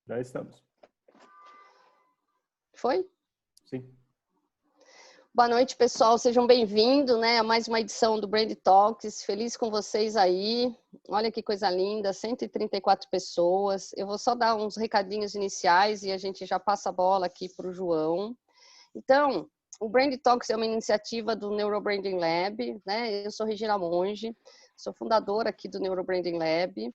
Já estamos. Foi? Sim. Boa noite, pessoal. Sejam bem-vindos, a mais uma edição do Brand Talks. Feliz com vocês aí. Olha que coisa linda, 134 pessoas. Eu vou só dar uns recadinhos iniciais e a gente já passa a bola aqui para o João. Então, o Brand Talks é uma iniciativa do Neurobranding Lab, Eu sou Regina Monge, sou fundadora aqui do Neurobranding Lab.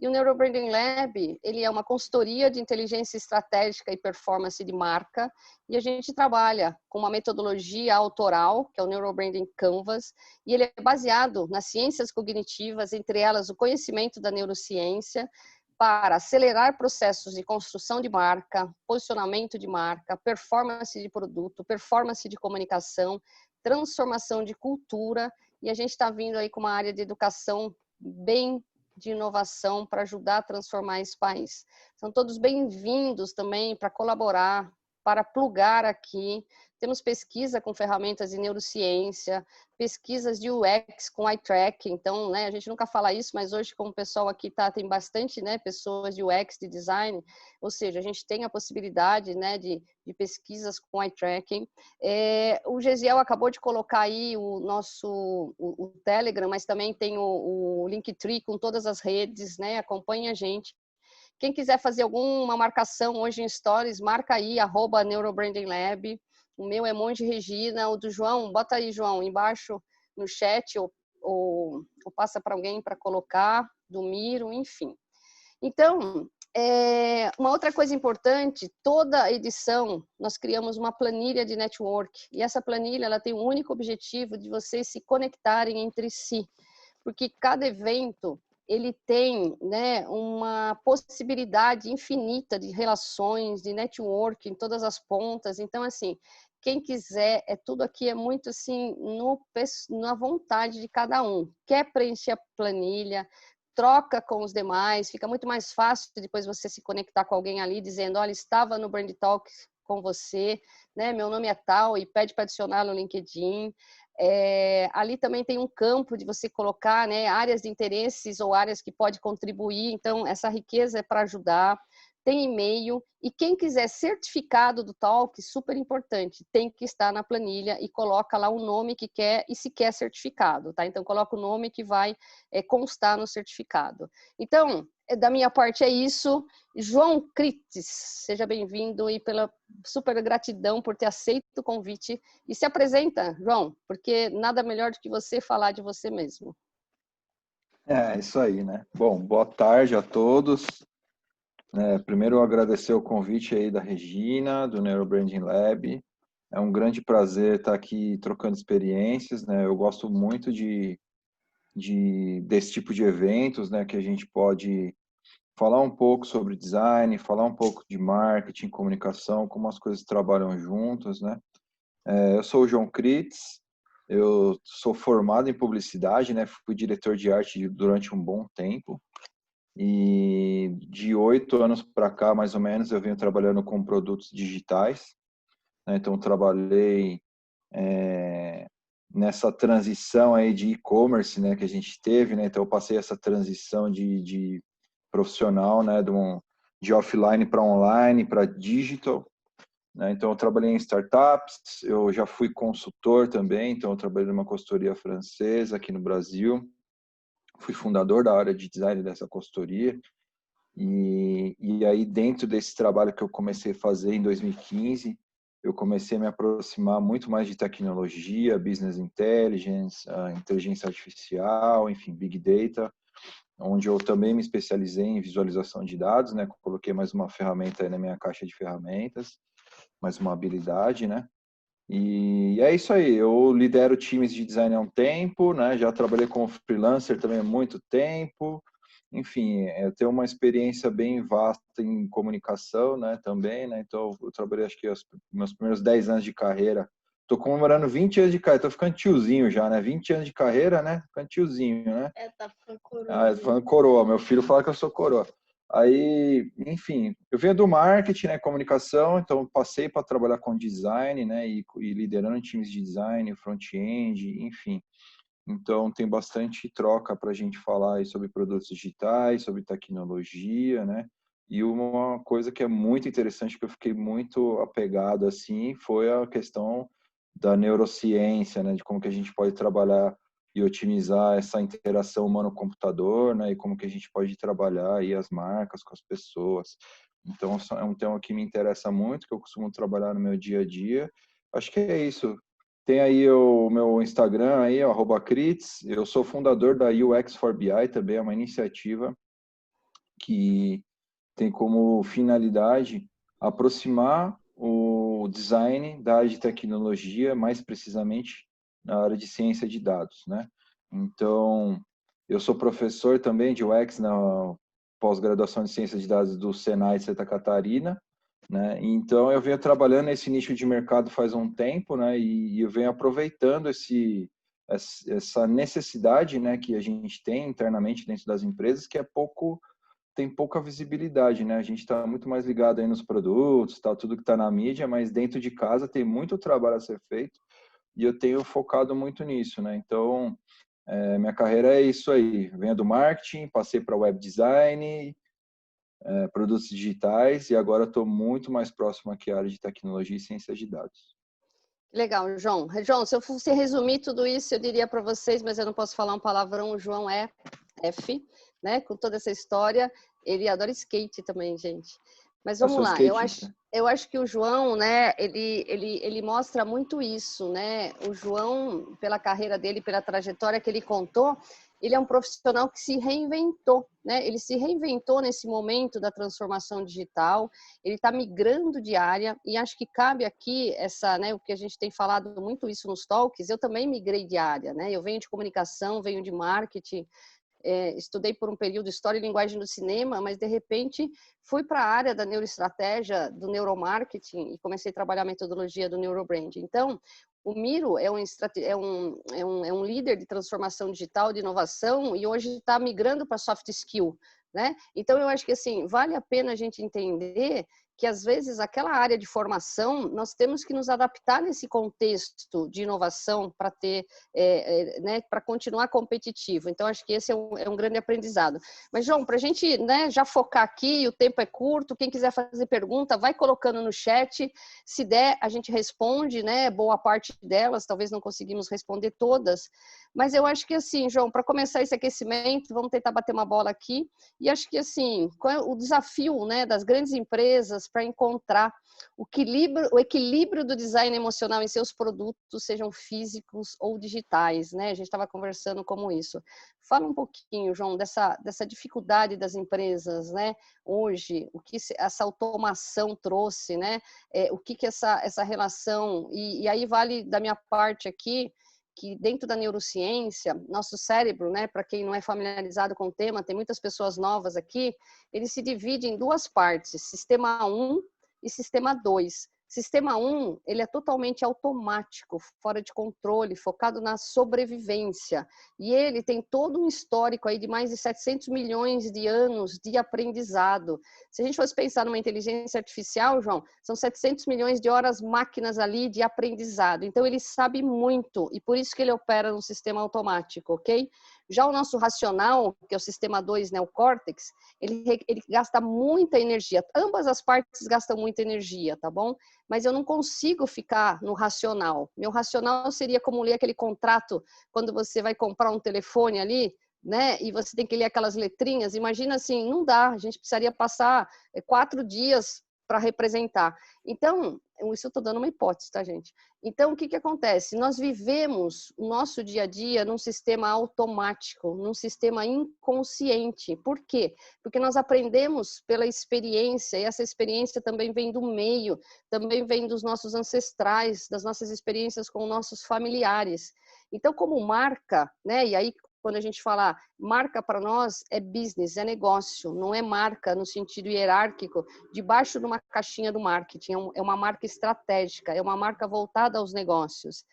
E o Neurobranding Lab, ele é uma consultoria de inteligência estratégica e performance de marca, e a gente trabalha com uma metodologia autoral, que é o Neurobranding Canvas, e ele é baseado nas ciências cognitivas, entre elas o conhecimento da neurociência, para acelerar processos de construção de marca, posicionamento de marca, performance de produto, performance de comunicação, transformação de cultura, e a gente está vindo aí com uma área de educação bem de inovação para ajudar a transformar esse país. São todos bem-vindos também para colaborar, para plugar aqui. Temos pesquisa com ferramentas de neurociência, pesquisas de UX com eye tracking. Então, a gente nunca fala isso, mas hoje, como o pessoal aqui tem bastante, pessoas de UX, de design, ou seja, a gente tem a possibilidade, de pesquisas com eye tracking. O Gesiel acabou de colocar aí o nosso o Telegram, mas também tem o Linktree com todas as redes, Acompanhe a gente. Quem quiser fazer alguma marcação hoje em Stories, marca aí, @neurobrandinglab. O meu é Monge Regina, o do João, bota aí, João, embaixo no chat, ou passa para alguém para colocar, do Miro, enfim. Então, uma outra coisa importante, toda edição nós criamos uma planilha de network, e essa planilha ela tem o único objetivo de vocês se conectarem entre si, porque cada evento ele tem uma possibilidade infinita de relações, de network em todas as pontas. Então, assim, quem quiser, tudo aqui é muito assim, na vontade de cada um. Quer preencher a planilha, troca com os demais, fica muito mais fácil depois você se conectar com alguém ali, dizendo, olha, estava no Brand Talk com você, meu nome é tal, e pede para adicionar no LinkedIn. Ali também tem um campo de você colocar áreas de interesses ou áreas que pode contribuir, então essa riqueza é para ajudar. Tem e-mail, e quem quiser certificado do Talk, super importante, tem que estar na planilha e coloca lá o nome que quer e se quer certificado, tá? Então coloca o nome que vai constar no certificado. Então, da minha parte é isso. João Crites, seja bem-vindo e pela super gratidão por ter aceito o convite. E se apresenta, João, porque nada melhor do que você falar de você mesmo. É isso aí, né? Bom, boa tarde a todos. Primeiro, agradecer o convite aí da Regina, do Neurobranding Lab. É um grande prazer estar aqui trocando experiências, né? Eu gosto muito desse tipo de eventos, né? Que a gente pode falar um pouco sobre design, falar um pouco de marketing, comunicação, como as coisas trabalham juntas, né? Eu sou o João Crites, eu sou formado em publicidade, né? Fui diretor de arte durante um bom tempo. E de 8 anos para cá, mais ou menos, eu venho trabalhando com produtos digitais, né? Então, trabalhei nessa transição aí de e-commerce, né, que a gente teve, né? Então, eu passei essa transição de profissional, né, de offline para online, para digital, né? Então, eu trabalhei em startups, eu já fui consultor também, então eu trabalhei numa consultoria francesa aqui no Brasil, fui fundador da área de design dessa consultoria. E aí, dentro desse trabalho que eu comecei a fazer em 2015, eu comecei a me aproximar muito mais de tecnologia, business intelligence, inteligência artificial, enfim, big data, onde eu também me especializei em visualização de dados, né? Coloquei mais uma ferramenta aí na minha caixa de ferramentas, mais uma habilidade, né? E é isso aí, eu lidero times de design há um tempo, né? Já trabalhei como freelancer também há muito tempo. Enfim, eu tenho uma experiência bem vasta em comunicação, né, também, né? Então, eu trabalhei, acho que meus primeiros 10 anos de carreira. Tô comemorando 20 anos de carreira, tô ficando tiozinho já, né? 20 anos de carreira, né? Ficando tiozinho, né? Tá ficando coroa. Tô falando coroa, meu filho fala que eu sou coroa. Aí, enfim, eu venho do marketing, né, comunicação, então passei para trabalhar com design, né, e liderando times de design, front-end, enfim. Então, tem bastante troca para a gente falar aí sobre produtos digitais, sobre tecnologia, né? E uma coisa que é muito interessante, que eu fiquei muito apegado, assim, foi a questão da neurociência, né, de como que a gente pode trabalhar e otimizar essa interação humano-computador, né, e como que a gente pode trabalhar aí as marcas com as pessoas. Então, é um tema que me interessa muito, que eu costumo trabalhar no meu dia a dia. Acho que é isso. Tem aí o meu Instagram aí, @crits. Eu sou fundador da UX for BI, também é uma iniciativa que tem como finalidade aproximar o design da área de tecnologia, mais precisamente na área de ciência de dados, né? Então, eu sou professor também de UX na pós-graduação de ciência de dados do Senai de Santa Catarina, né? Então, eu venho trabalhando nesse nicho de mercado faz um tempo, né? E eu venho aproveitando essa necessidade, né, que a gente tem internamente dentro das empresas, que tem pouca visibilidade, né? A gente está muito mais ligado aí nos produtos, tá, tudo que está na mídia, mas dentro de casa tem muito trabalho a ser feito e eu tenho focado muito nisso, né? Então, minha carreira é isso aí. Venho do marketing, passei para web design, produtos digitais e agora estou muito mais próximo aqui à área de tecnologia e ciência de dados. Legal, João. João, se eu fosse resumir tudo isso, eu diria para vocês, mas eu não posso falar um palavrão, o João é F, né? Com toda essa história. Ele adora skate também, gente. Mas Eu vamos sou lá, skatista. eu acho que o João, né, ele mostra muito isso, né? O João, pela carreira dele, pela trajetória que ele contou, ele é um profissional que se reinventou, né? Ele se reinventou nesse momento da transformação digital, ele está migrando de área, e acho que cabe aqui essa, né, o que a gente tem falado muito isso nos talks, eu também migrei de área, né? Eu venho de comunicação, venho de marketing, estudei por um período História e Linguagem do Cinema, mas de repente fui para a área da neuroestratégia, do neuromarketing e comecei a trabalhar a metodologia do neurobrand. Então, o Miro é um líder de transformação digital, de inovação, e hoje está migrando para soft skill, né? Então, eu acho que assim, vale a pena a gente entender que às vezes aquela área de formação nós temos que nos adaptar nesse contexto de inovação para ter, né, para continuar competitivo. Então acho que esse é um grande aprendizado. Mas João, para a gente, né, já focar aqui, o tempo é curto. Quem quiser fazer pergunta, vai colocando no chat. Se der, a gente responde, né? Boa parte delas, talvez não conseguimos responder todas. Mas eu acho que assim, João, para começar esse aquecimento, vamos tentar bater uma bola aqui. E acho que assim, qual é o desafio, né, das grandes empresas para encontrar o equilíbrio do design emocional em seus produtos, sejam físicos ou digitais, né? A gente estava conversando como isso. Fala um pouquinho, João, dessa dificuldade das empresas, né? Hoje, o que essa automação trouxe, né? O que essa relação, e aí vale da minha parte aqui, que dentro da neurociência, nosso cérebro, né, para quem não é familiarizado com o tema, tem muitas pessoas novas aqui, ele se divide em duas partes, sistema 1 e sistema 2. Sistema 1, ele é totalmente automático, fora de controle, focado na sobrevivência. E ele tem todo um histórico aí de mais de 700 milhões de anos de aprendizado. Se a gente fosse pensar numa inteligência artificial, João, são 700 milhões de horas máquinas ali de aprendizado. Então, ele sabe muito e por isso que ele opera no sistema automático, ok? Já o nosso racional, que é o sistema 2 neocórtex, ele gasta muita energia. Ambas as partes gastam muita energia, tá bom? Mas eu não consigo ficar no racional. Meu racional seria como ler aquele contrato quando você vai comprar um telefone ali, né? E você tem que ler aquelas letrinhas. Imagina assim, não dá. A gente precisaria passar 4 dias para representar. Então, isso eu estou dando uma hipótese, tá, gente? Então, o que acontece? Nós vivemos o nosso dia a dia num sistema automático, num sistema inconsciente. Por quê? Porque nós aprendemos pela experiência, e essa experiência também vem do meio, também vem dos nossos ancestrais, das nossas experiências com nossos familiares. Então, como marca, né? E aí, quando a gente fala marca para nós é business, é negócio, não é marca no sentido hierárquico, debaixo de uma caixinha do marketing, é uma marca estratégica, é uma marca voltada aos negócios.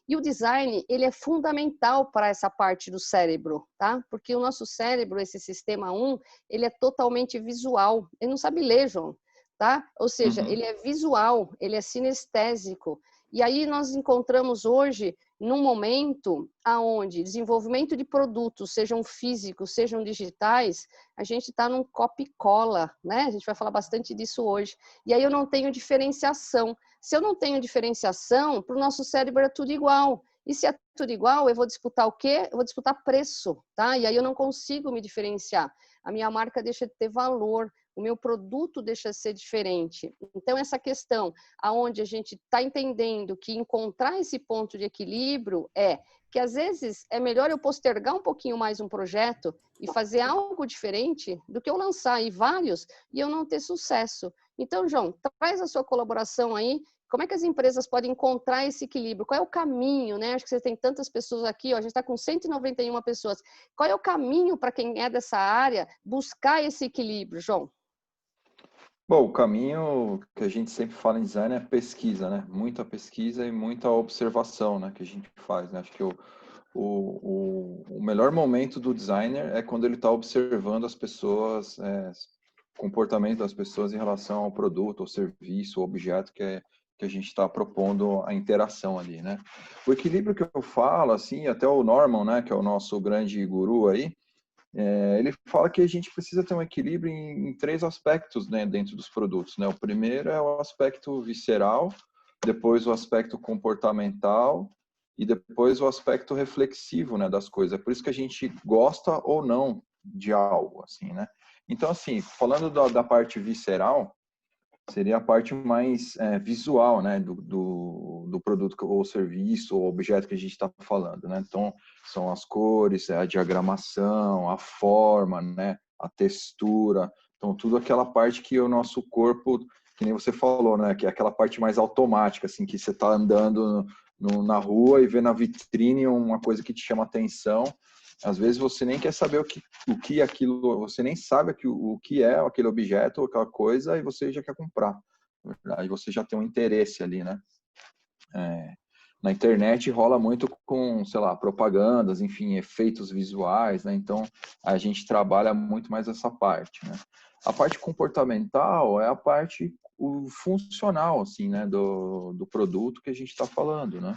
E o design, ele é fundamental para essa parte do cérebro, tá? Porque o nosso cérebro, esse sistema 1, ele é totalmente visual, ele não sabe ler, João, tá? Ou seja, ele é visual, ele é sinestésico. E aí nós encontramos hoje num momento aonde desenvolvimento de produtos, sejam físicos, sejam digitais, a gente está num copy-cola, né? A gente vai falar bastante disso hoje. E aí eu não tenho diferenciação. Se eu não tenho diferenciação, para o nosso cérebro é tudo igual. E se é tudo igual, eu vou disputar o quê? Eu vou disputar preço, tá? E aí eu não consigo me diferenciar. A minha marca deixa de ter valor, o meu produto deixa de ser diferente. Então, essa questão aonde a gente está entendendo que encontrar esse ponto de equilíbrio é que, às vezes, é melhor eu postergar um pouquinho mais um projeto e fazer algo diferente do que eu lançar aí vários e eu não ter sucesso. Então, João, traz a sua colaboração aí. Como é que as empresas podem encontrar esse equilíbrio? Qual é o caminho, né? Acho que você tem tantas pessoas aqui, ó, a gente está com 191 pessoas. Qual é o caminho para quem é dessa área buscar esse equilíbrio, João? Bom, o caminho que a gente sempre fala em design é pesquisa, né? Muita pesquisa e muita observação, né? Que a gente faz, né? Acho que o melhor momento do designer é quando ele está observando as pessoas, comportamento das pessoas em relação ao produto, ao serviço, ao objeto que a gente está propondo a interação ali, né? O equilíbrio que eu falo, assim, até o Norman, né? Que é o nosso grande guru aí, ele fala que a gente precisa ter um equilíbrio em três aspectos, né, dentro dos produtos, né? O primeiro é o aspecto visceral, depois o aspecto comportamental e depois o aspecto reflexivo, né, das coisas. É por isso que a gente gosta ou não de algo, assim, né? Então, assim, falando da parte visceral, seria a parte mais visual, né, do produto ou serviço ou objeto que a gente está falando, né? Então, são as cores, a diagramação, a forma, né, a textura, então tudo aquela parte que o nosso corpo, que nem você falou, né, que é aquela parte mais automática, assim, que você está andando na rua e vê na vitrine uma coisa que te chama atenção. Às vezes você nem quer saber o que é aquilo, você nem sabe o que é aquele objeto ou aquela coisa e você já quer comprar. Na verdade, você já tem um interesse ali, né? Na internet rola muito com, sei lá, propagandas, enfim, efeitos visuais, né? Então, a gente trabalha muito mais essa parte, né? A parte comportamental é a parte funcional, assim, né? Do produto que a gente está falando, né?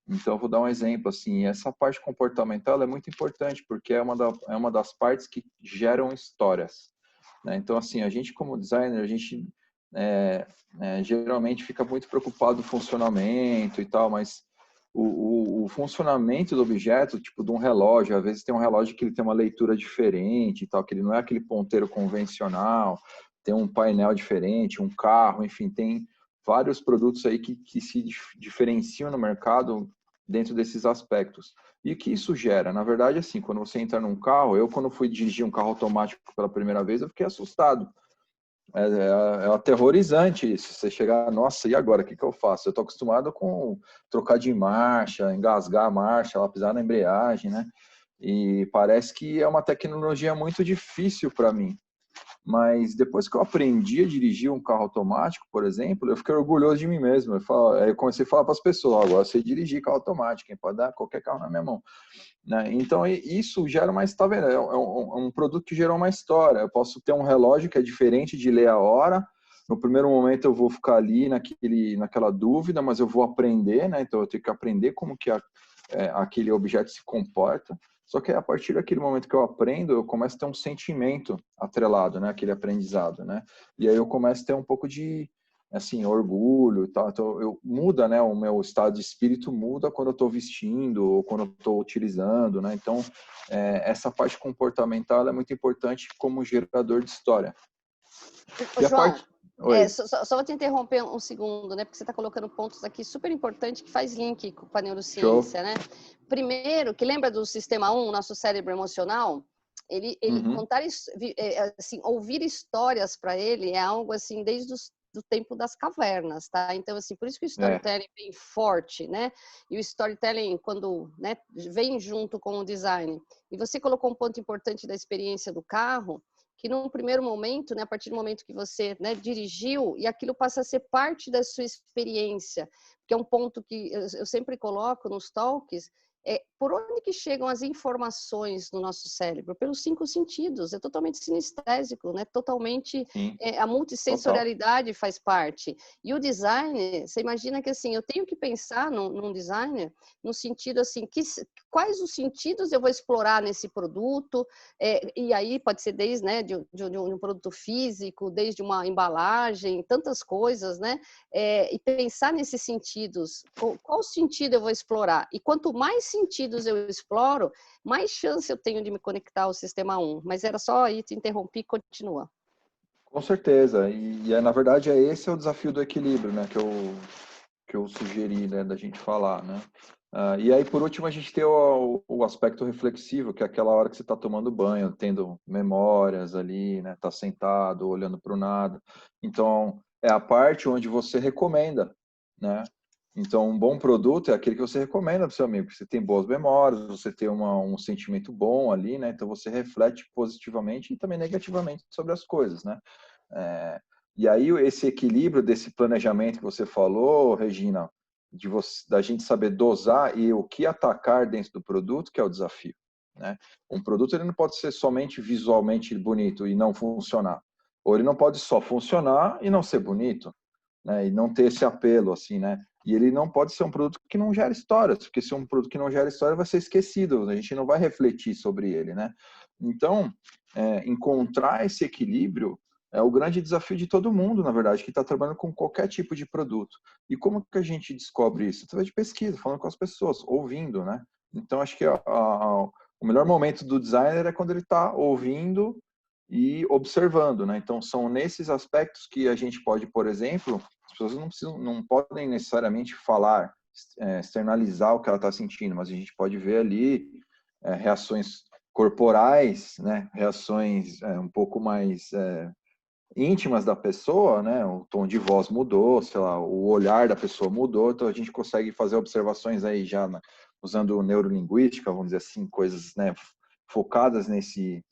Então, eu vou dar um exemplo, assim, essa parte comportamental é muito importante, porque é uma das partes que geram histórias, né? Então, assim, a gente como designer, a gente geralmente fica muito preocupado no funcionamento e tal, mas o funcionamento do objeto, tipo de um relógio, às vezes tem um relógio que ele tem uma leitura diferente e tal, que ele não é aquele ponteiro convencional, tem um painel diferente, um carro, enfim, tem vários produtos aí que se diferenciam no mercado dentro desses aspectos. E o que isso gera? Na verdade, assim, quando você entra num carro, eu quando fui dirigir um carro automático pela primeira vez, eu fiquei assustado. É aterrorizante isso. Você chegar, nossa, e agora? O que eu faço? Eu estou acostumado com trocar de marcha, engasgar a marcha, ela pisar na embreagem, né? E parece que é uma tecnologia muito difícil para mim. Mas depois que eu aprendi a dirigir um carro automático, por exemplo, eu fiquei orgulhoso de mim mesmo. Eu comecei a falar para as pessoas: agora eu sei dirigir carro automático, hein? Pode dar qualquer carro na minha mão. Né? Então, isso gera uma história, é um produto que gera uma história. Eu posso ter um relógio que é diferente de ler a hora. No primeiro momento eu vou ficar ali naquela dúvida, mas eu vou aprender, né? Então eu tenho que aprender como que aquele objeto se comporta. Só que a partir daquele momento que eu aprendo, eu começo a ter um sentimento atrelado, né? Aquele aprendizado, né? E aí eu começo a ter um pouco de, assim, orgulho e tal. Então, muda, né? O meu estado de espírito muda quando eu estou vestindo ou quando eu estou utilizando, né? Então, essa parte comportamental é muito importante como gerador de história. Ô, E a João, parte... Oi. só vou te interromper um segundo, né? Porque você está colocando pontos aqui super importantes que faz link com a Show. neurociência, né? Primeiro, que lembra do sistema 1, nosso cérebro emocional? Ele Uhum. contar, assim, ouvir histórias para ele é algo assim desde do tempo das cavernas, tá? Então, assim, por isso que o storytelling é bem forte, né? E o storytelling, quando, né, vem junto com o design. E você colocou um ponto importante da experiência do carro, que num primeiro momento, né, a partir do momento que você, né, dirigiu, e aquilo passa a ser parte da sua experiência, que é um ponto que eu sempre coloco nos talks, por onde que chegam as informações no nosso cérebro? Pelos 5 sentidos, é totalmente sinestésico, né? Totalmente, a multissensorialidade faz parte. E o design, você imagina que assim, eu tenho que pensar num designer no sentido assim, quais os sentidos eu vou explorar nesse produto, e aí pode ser desde, né, de um produto físico, desde uma embalagem, tantas coisas, né? E pensar nesses sentidos, qual sentido eu vou explorar? E quanto mais sentidos eu exploro, mais chance eu tenho de me conectar ao sistema 1. Mas era só aí, te interrompi, continua. Com certeza. Na verdade, esse é o desafio do equilíbrio, né? Que eu sugeri, né, da gente falar, né? E aí, por último, a gente tem o aspecto reflexivo, que é aquela hora que você está tomando banho, tendo memórias ali, né? Tá sentado, olhando para o nada. Então, é a parte onde você recomenda, né? Então, um bom produto é aquele que você recomenda para o seu amigo, que você tem boas memórias, você tem um sentimento bom ali, né? Então, você reflete positivamente e também negativamente sobre as coisas, né? E aí, esse equilíbrio desse planejamento que você falou, Regina, da gente saber dosar e o que atacar dentro do produto, que é o desafio, né? Um produto ele não pode ser somente visualmente bonito e não funcionar. Ou ele não pode só funcionar e não ser bonito, né? E não ter esse apelo, assim, né? E ele não pode ser um produto que não gera histórias, porque se é um produto que não gera história, vai ser esquecido, a gente não vai refletir sobre ele, né? Então, encontrar esse equilíbrio é o grande desafio de todo mundo, na verdade, que está trabalhando com qualquer tipo de produto. E como que a gente descobre isso? Através de pesquisa, falando com as pessoas, ouvindo, né? Então, acho que o melhor momento do designer é quando ele está ouvindo e observando, né? Então, são nesses aspectos que a gente pode, por exemplo, as pessoas não podem necessariamente falar, externalizar o que ela está sentindo, mas a gente pode ver ali reações corporais, né? Reações um pouco mais íntimas da pessoa, né? O tom de voz mudou, sei lá, o olhar da pessoa mudou, então a gente consegue fazer observações aí já usando neurolinguística, vamos dizer assim, coisas, né, focadas nesse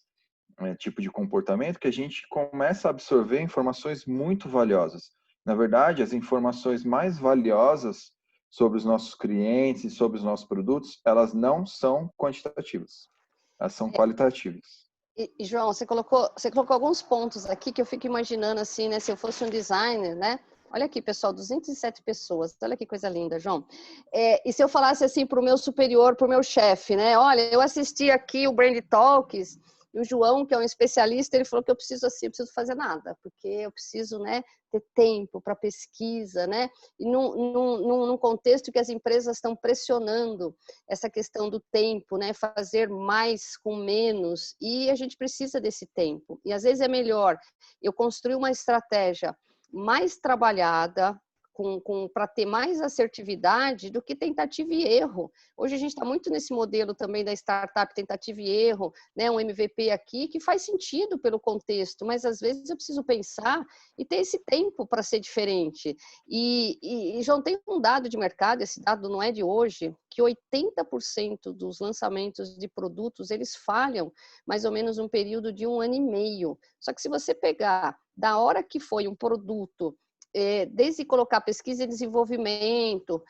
tipo de comportamento, que a gente começa a absorver informações muito valiosas. Na verdade, as informações mais valiosas sobre os nossos clientes e sobre os nossos produtos, elas não são quantitativas, elas são qualitativas. João, você colocou alguns pontos aqui que eu fico imaginando assim, né? Se eu fosse um designer, né? Olha aqui, pessoal, 207 pessoas. Olha que coisa linda, João. E se eu falasse assim para o meu superior, para o meu chefe, né? Olha, eu assisti aqui o Brand Talks e o João, que é um especialista, ele falou que eu preciso fazer nada, porque eu preciso, né, ter tempo para pesquisa, né? E num contexto que as empresas estão pressionando essa questão do tempo, né? Fazer mais com menos, e a gente precisa desse tempo. E às vezes é melhor eu construir uma estratégia mais trabalhada, para ter mais assertividade do que tentativa e erro. Hoje a gente está muito nesse modelo também da startup, tentativa e erro, né? Um MVP aqui que faz sentido pelo contexto, mas às vezes eu preciso pensar e ter esse tempo para ser diferente. E João, tem um dado de mercado, esse dado não é de hoje, que 80% dos lançamentos de produtos, eles falham mais ou menos um período de 1 ano e meio. Só que se você pegar da hora que foi um produto, desde colocar pesquisa e desenvolvimento,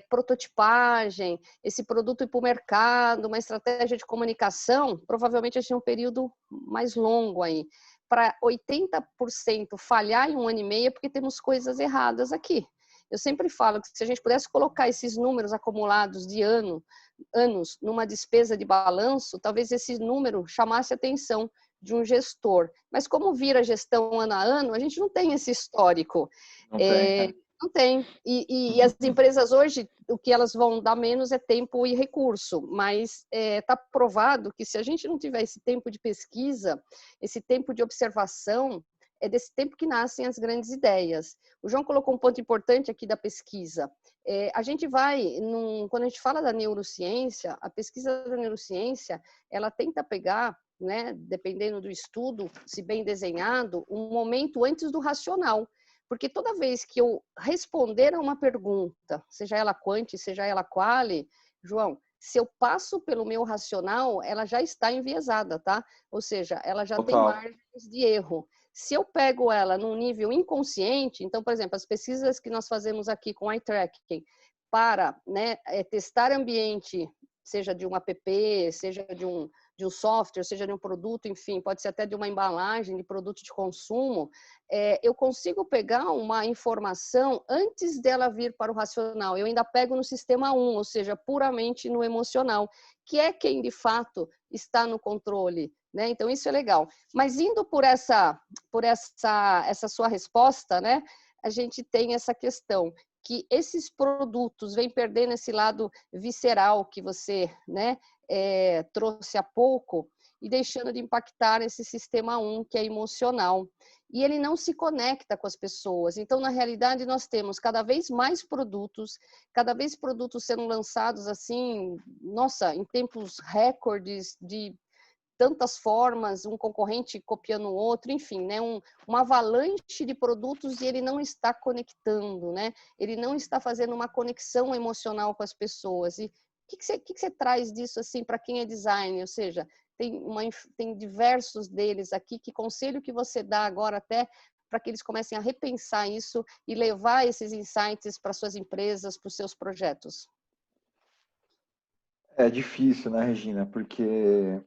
prototipagem, esse produto ir para o mercado, uma estratégia de comunicação, provavelmente a gente tem um período mais longo aí. Para 80% falhar em 1 ano e meio é porque temos coisas erradas aqui. Eu sempre falo que se a gente pudesse colocar esses números acumulados de anos numa despesa de balanço, talvez esse número chamasse a atenção de um gestor. Mas como vira gestão ano a ano, a gente não tem esse histórico. Não tem. Não tem. E as empresas hoje, o que elas vão dar menos é tempo e recurso, mas está provado que se a gente não tiver esse tempo de pesquisa, esse tempo de observação, é desse tempo que nascem as grandes ideias. O João colocou um ponto importante aqui da pesquisa. A gente vai, quando a gente fala da neurociência, a pesquisa da neurociência, ela tenta pegar, né, dependendo do estudo, se bem desenhado, um momento antes do racional. Porque toda vez que eu responder a uma pergunta, seja ela quanti, seja ela quali, João, se eu passo pelo meu racional, ela já está enviesada, tá? Ou seja, ela já tem margens de erro. Se eu pego ela num nível inconsciente, então, por exemplo, as pesquisas que nós fazemos aqui com eye tracking para, né, testar ambiente seja de um app, seja de um software, seja de um produto, enfim, pode ser até de uma embalagem de produto de consumo, eu consigo pegar uma informação antes dela vir para o racional. Eu ainda pego no sistema 1, ou seja, puramente no emocional, que é quem, de fato, está no controle, né? Então, isso é legal. Mas indo por essa sua resposta, né, a gente tem essa questão que esses produtos vêm perdendo esse lado visceral que você, né, trouxe há pouco e deixando de impactar esse sistema 1, que é emocional. E ele não se conecta com as pessoas. Então, na realidade, nós temos cada vez mais produtos, cada vez produtos sendo lançados assim, nossa, em tempos recordes de tantas formas, um concorrente copiando o outro, enfim, né? Uma avalanche de produtos e ele não está conectando, né? Ele não está fazendo uma conexão emocional com as pessoas. E o que você traz disso assim para quem é designer? Ou seja, tem diversos deles aqui. Que conselho que você dá agora até para que eles comecem a repensar isso e levar esses insights para suas empresas, para os seus projetos? É difícil, né, Regina? Porque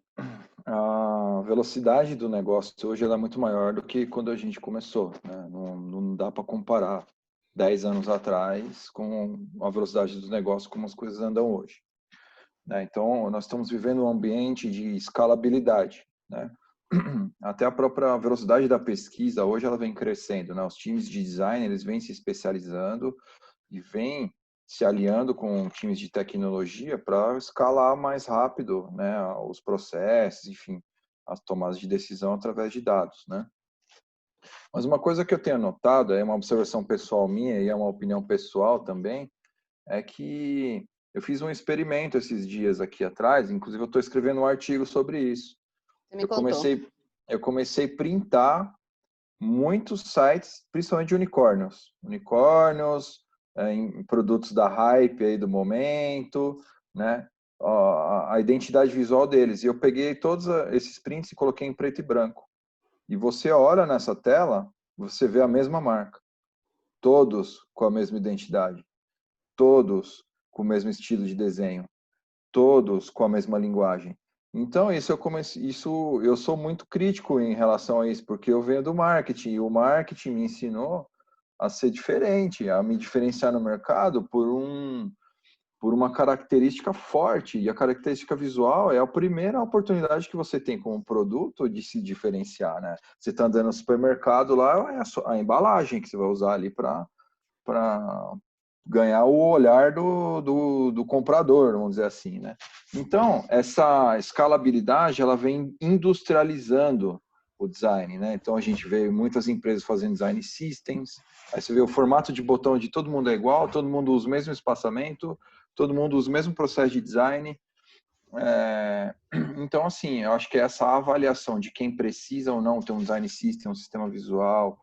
a velocidade do negócio hoje ela é muito maior do que quando a gente começou, né? Não dá para comparar 10 anos atrás com a velocidade dos negócios como as coisas andam hoje, né? Então, nós estamos vivendo um ambiente de escalabilidade, né? Até a própria velocidade da pesquisa hoje ela vem crescendo, né? Os times de design eles vêm se especializando e vêm se aliando com times de tecnologia para escalar mais rápido, né, os processos, enfim, as tomadas de decisão através de dados, né? Mas uma coisa que eu tenho notado, é uma observação pessoal minha e é uma opinião pessoal também, é que eu fiz um experimento esses dias aqui atrás, inclusive eu estou escrevendo um artigo sobre isso. Você me Eu contou. comecei a printar muitos sites, principalmente de unicórnios, em produtos da hype aí do momento, né? A identidade visual deles. E eu peguei todos esses prints e coloquei em preto e branco. E você olha nessa tela, você vê a mesma marca. Todos com a mesma identidade. Todos com o mesmo estilo de desenho. Todos com a mesma linguagem. Então, eu sou muito crítico em relação a isso, porque eu venho do marketing, e o marketing me ensinou a ser diferente, a me diferenciar no mercado por uma característica forte, e a característica visual é a primeira oportunidade que você tem como produto de se diferenciar, né? Você está andando no supermercado lá, é a embalagem que você vai usar ali para ganhar o olhar do comprador, vamos dizer assim, né? Então, essa escalabilidade, ela vem industrializando o design, né? Então, a gente vê muitas empresas fazendo design systems, aí você vê o formato de botão de todo mundo é igual, todo mundo usa o mesmo espaçamento, todo mundo usa o mesmo processo de design. Então, assim, eu acho que essa avaliação de quem precisa ou não ter um design system, um sistema visual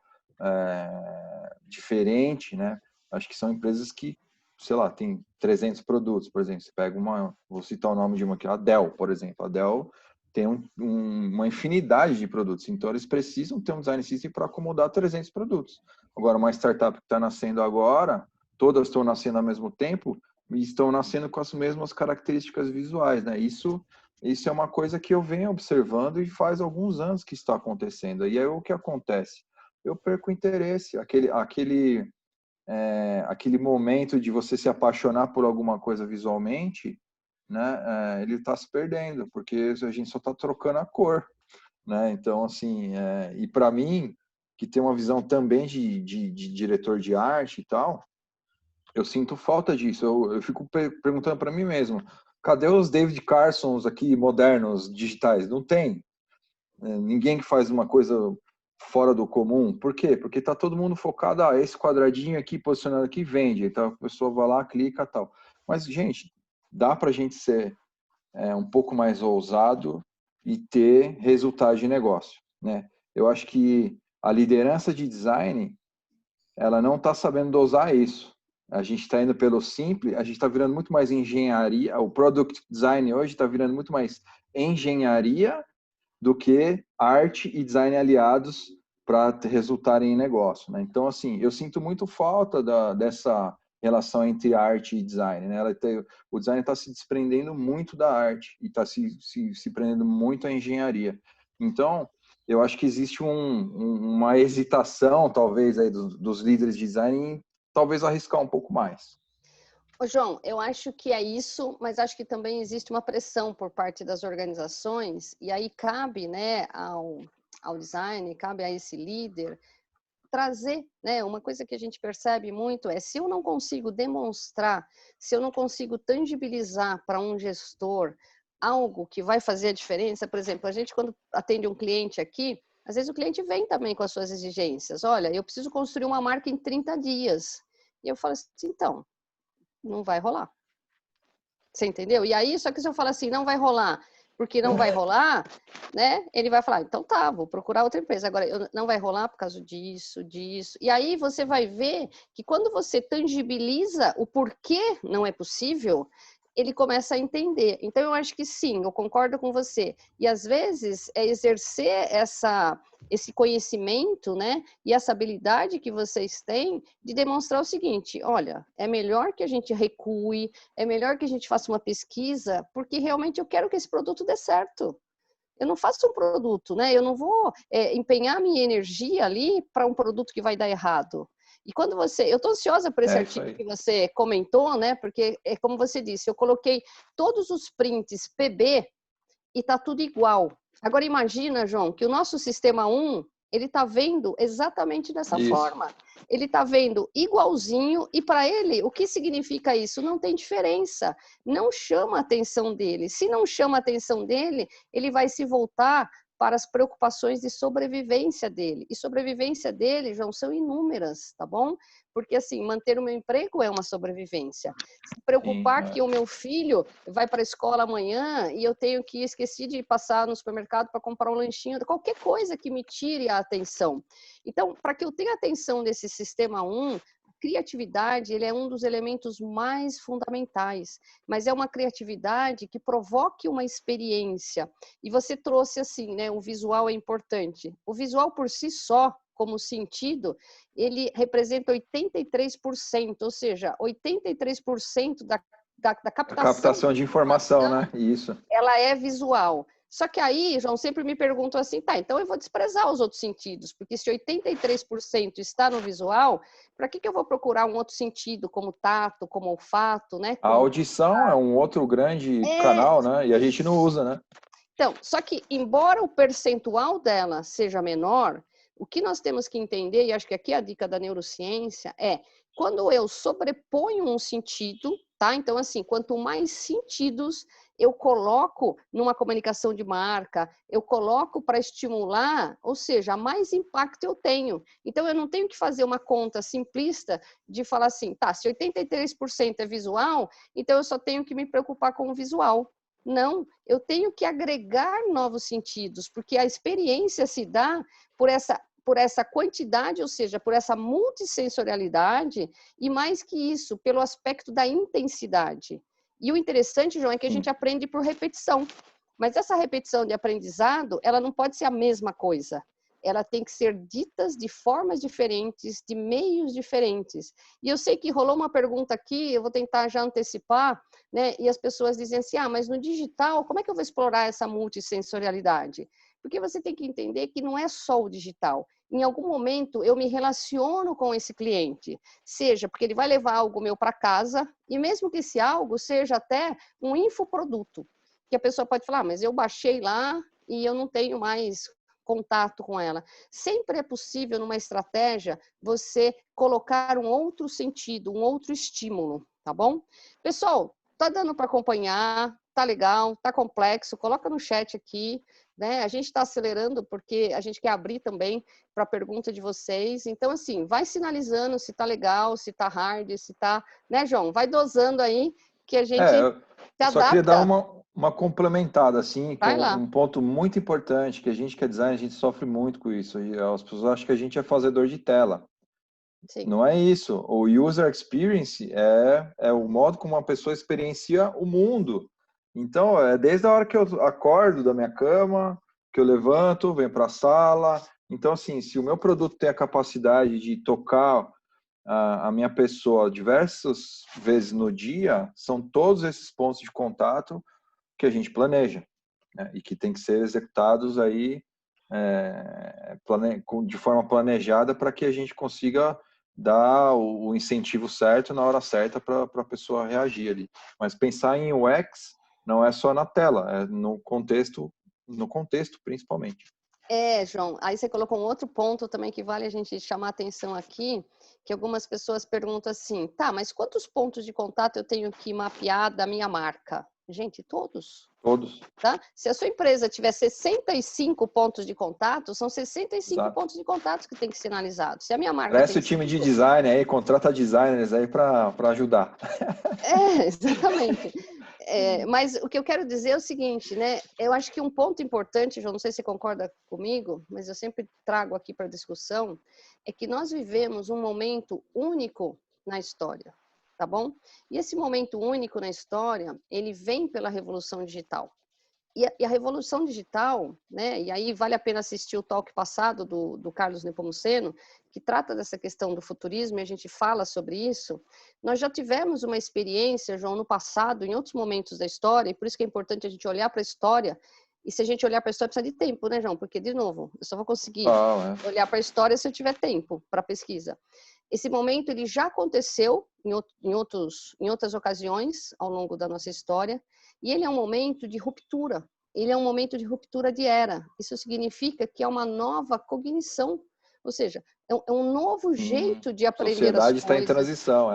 diferente, né? Acho que são empresas que, sei lá, tem 300 produtos, por exemplo. Você pega vou citar o nome de uma aqui, a Dell, por exemplo. A Dell tem uma infinidade de produtos, então eles precisam ter um design system para acomodar 300 produtos. Agora, uma startup que está nascendo agora, todas estão nascendo ao mesmo tempo e estão nascendo com as mesmas características visuais, né? Isso é uma coisa que eu venho observando e faz alguns anos que está acontecendo. E aí o que acontece? Eu perco o interesse, aquele momento de você se apaixonar por alguma coisa visualmente, né, ele está se perdendo, porque a gente só está trocando a cor, né? Então, assim, e para mim, que tem uma visão também de diretor de arte e tal, eu sinto falta disso. Eu fico perguntando para mim mesmo, cadê os David Carsons aqui, modernos, digitais? Não tem. Ninguém que faz uma coisa fora do comum. Por quê? Porque está todo mundo focado, esse quadradinho aqui, posicionado aqui, vende. Então a pessoa vai lá, clica e tal. Mas, gente, dá para a gente ser um pouco mais ousado e ter resultado de negócio, né? Eu acho que a liderança de design, ela não está sabendo dosar isso. A gente está indo pelo simples, a gente está virando muito mais engenharia, o product design hoje está virando muito mais engenharia do que arte e design aliados para resultarem em negócio, né? Então, assim, eu sinto muito falta dessa relação entre arte e design, né? O design está se desprendendo muito da arte e está se prendendo muito à engenharia. Então, eu acho que existe uma hesitação, talvez, aí dos líderes de design em talvez arriscar um pouco mais. Ô, João, eu acho que é isso, mas acho que também existe uma pressão por parte das organizações, e aí cabe, né, ao design, cabe a esse líder trazer, né? Uma coisa que a gente percebe muito é, se eu não consigo demonstrar, se eu não consigo tangibilizar para um gestor algo que vai fazer a diferença, por exemplo, a gente quando atende um cliente aqui, às vezes o cliente vem também com as suas exigências. Olha, eu preciso construir uma marca em 30 dias. E eu falo assim, então, não vai rolar. Você entendeu? E aí, só que se eu falar assim, não vai rolar, porque não vai rolar, né? Ele vai falar, então tá, vou procurar outra empresa. Agora, não vai rolar por causa disso, disso. E aí você vai ver que quando você tangibiliza o porquê não é possível, ele começa a entender. Então, eu acho que sim, eu concordo com você. E às vezes é exercer esse conhecimento, né? E essa habilidade que vocês têm de demonstrar o seguinte: olha, é melhor que a gente recue, é melhor que a gente faça uma pesquisa, porque realmente eu quero que esse produto dê certo. Eu não faço um produto, né? Eu não vou empenhar minha energia ali para um produto que vai dar errado. E quando eu estou ansiosa por esse É isso artigo aí. que você comentou, né? Porque é como você disse, eu coloquei todos os prints PB e tá tudo igual. Agora imagina, João, que o nosso sistema 1, ele está vendo exatamente dessa Isso. forma. Ele está vendo igualzinho e para ele, o que significa isso? Não tem diferença. Não chama a atenção dele. Se não chama a atenção dele, ele vai se voltar para as preocupações de sobrevivência dele. E sobrevivência dele, João, são inúmeras, tá bom? Porque, assim, manter o meu emprego é uma sobrevivência. Se Sim, preocupar que o meu filho vai para a escola amanhã e eu tenho que esqueci de passar no supermercado para comprar um lanchinho, qualquer coisa que me tire a atenção. Então, para que eu tenha atenção desse sistema 1, criatividade, ele é um dos elementos mais fundamentais, mas é uma criatividade que provoque uma experiência. E você trouxe assim, né, o visual é importante. O visual por si só, como sentido, ele representa 83%, ou seja, 83% da a captação captação de de informação, informação, né? Isso. ela é visual. Só que aí, João, sempre me perguntam assim, tá, então eu vou desprezar os outros sentidos, porque se 83% está no visual, para que eu vou procurar um outro sentido, como tato, como olfato, né? A audição é um outro grande É... canal, né? E a gente não usa, né? Então, só que embora o percentual dela seja menor, o que nós temos que entender, e acho que aqui a dica da neurociência é, quando eu sobreponho um sentido, tá? Então, assim, quanto mais sentidos eu coloco numa comunicação de marca, eu coloco para estimular, ou seja, mais impacto eu tenho. Então, eu não tenho que fazer uma conta simplista de falar assim, tá, se 83% é visual, então eu só tenho que me preocupar com o visual. Não, eu tenho que agregar novos sentidos, porque a experiência se dá por essa quantidade, ou seja, por essa multissensorialidade, e mais que isso, pelo aspecto da intensidade. E o interessante, João, é que a Sim. gente aprende por repetição. Mas essa repetição de aprendizado, ela não pode ser a mesma coisa. Ela tem que ser ditas de formas diferentes, de meios diferentes. E eu sei que rolou uma pergunta aqui, eu vou tentar já antecipar, né? E as pessoas dizem assim, mas no digital, como é que eu vou explorar essa multissensorialidade? Porque você tem que entender que não é só o digital. Em algum momento, eu me relaciono com esse cliente, seja porque ele vai levar algo meu para casa, e mesmo que esse algo seja até um infoproduto, que a pessoa pode falar, mas eu baixei lá e eu não tenho mais contato com ela. Sempre é possível, numa estratégia, você colocar um outro sentido, um outro estímulo, tá bom? Pessoal, tá dando para acompanhar, tá legal, tá complexo, coloca no chat aqui, né? A gente está acelerando porque a gente quer abrir também para a pergunta de vocês. Então, assim, vai sinalizando se tá legal, se tá hard, se tá, né, João? Vai dosando aí que a gente É, se eu só queria dar adapta. uma complementada, assim, que é Vai lá. um ponto muito importante, que a gente que é designer, a gente sofre muito com isso. E as pessoas acham que a gente é fazedor de tela. Sim. Não é isso. O user experience é o modo como uma pessoa experiencia o mundo. Então, é desde a hora que eu acordo da minha cama, que eu levanto, venho para a sala. Então, assim, se o meu produto tem a capacidade de tocar a minha pessoa diversas vezes no dia, são todos esses pontos de contato que a gente planeja, né? E que tem que ser executados aí de forma planejada para que a gente consiga dar o incentivo certo na hora certa para a pessoa reagir ali. Mas pensar em UX não é só na tela, é no contexto principalmente. João, aí você colocou um outro ponto também que vale a gente chamar a atenção aqui, que algumas pessoas perguntam assim, tá, mas quantos pontos de contato eu tenho que mapear da minha marca? Gente, todos. Todos. Tá? Se a sua empresa tiver 65 pontos de contato, são 65 Exato. pontos de contato que tem que ser analisados. Se a minha marca Cresce tem o time 5, de design aí, contrata designers aí para ajudar. Exatamente. Mas o que eu quero dizer é o seguinte, né? Eu acho que um ponto importante, João, não sei se você concorda comigo, mas eu sempre trago aqui para discussão, é que nós vivemos um momento único na história, tá bom? E esse momento único na história, ele vem pela revolução digital. E a revolução digital, né? E aí vale a pena assistir o talk passado do Carlos Nepomuceno, que trata dessa questão do futurismo, e a gente fala sobre isso. Nós já tivemos uma experiência, João, no passado, em outros momentos da história, e por isso que é importante a gente olhar para a história. E se a gente olhar para a história, precisa de tempo, né, João? Porque, de novo, eu só vou conseguir olhar para a história se eu tiver tempo para pesquisa. Esse momento ele já aconteceu em outras ocasiões ao longo da nossa história, e ele é um momento de ruptura. Ele é um momento de ruptura de era. Isso significa que é uma nova cognição, ou seja, é um novo jeito de aprender as coisas. A sociedade está em transição,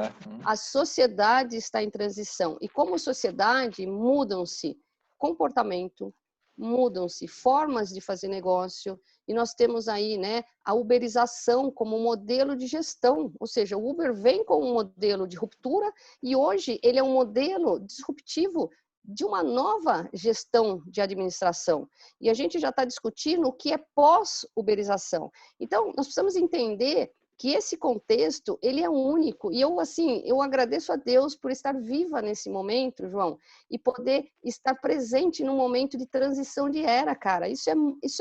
A sociedade está em transição. E como sociedade, mudam-se comportamento, mudam-se formas de fazer negócio, e nós temos aí, né, a uberização como modelo de gestão, ou seja, o Uber vem com um modelo de ruptura e hoje ele é um modelo disruptivo de uma nova gestão de administração. E a gente já está discutindo o que é pós-uberização. Então, nós precisamos entender que esse contexto, ele é único. E eu agradeço a Deus por estar viva nesse momento, João, e poder estar presente num momento de transição de era, cara. Isso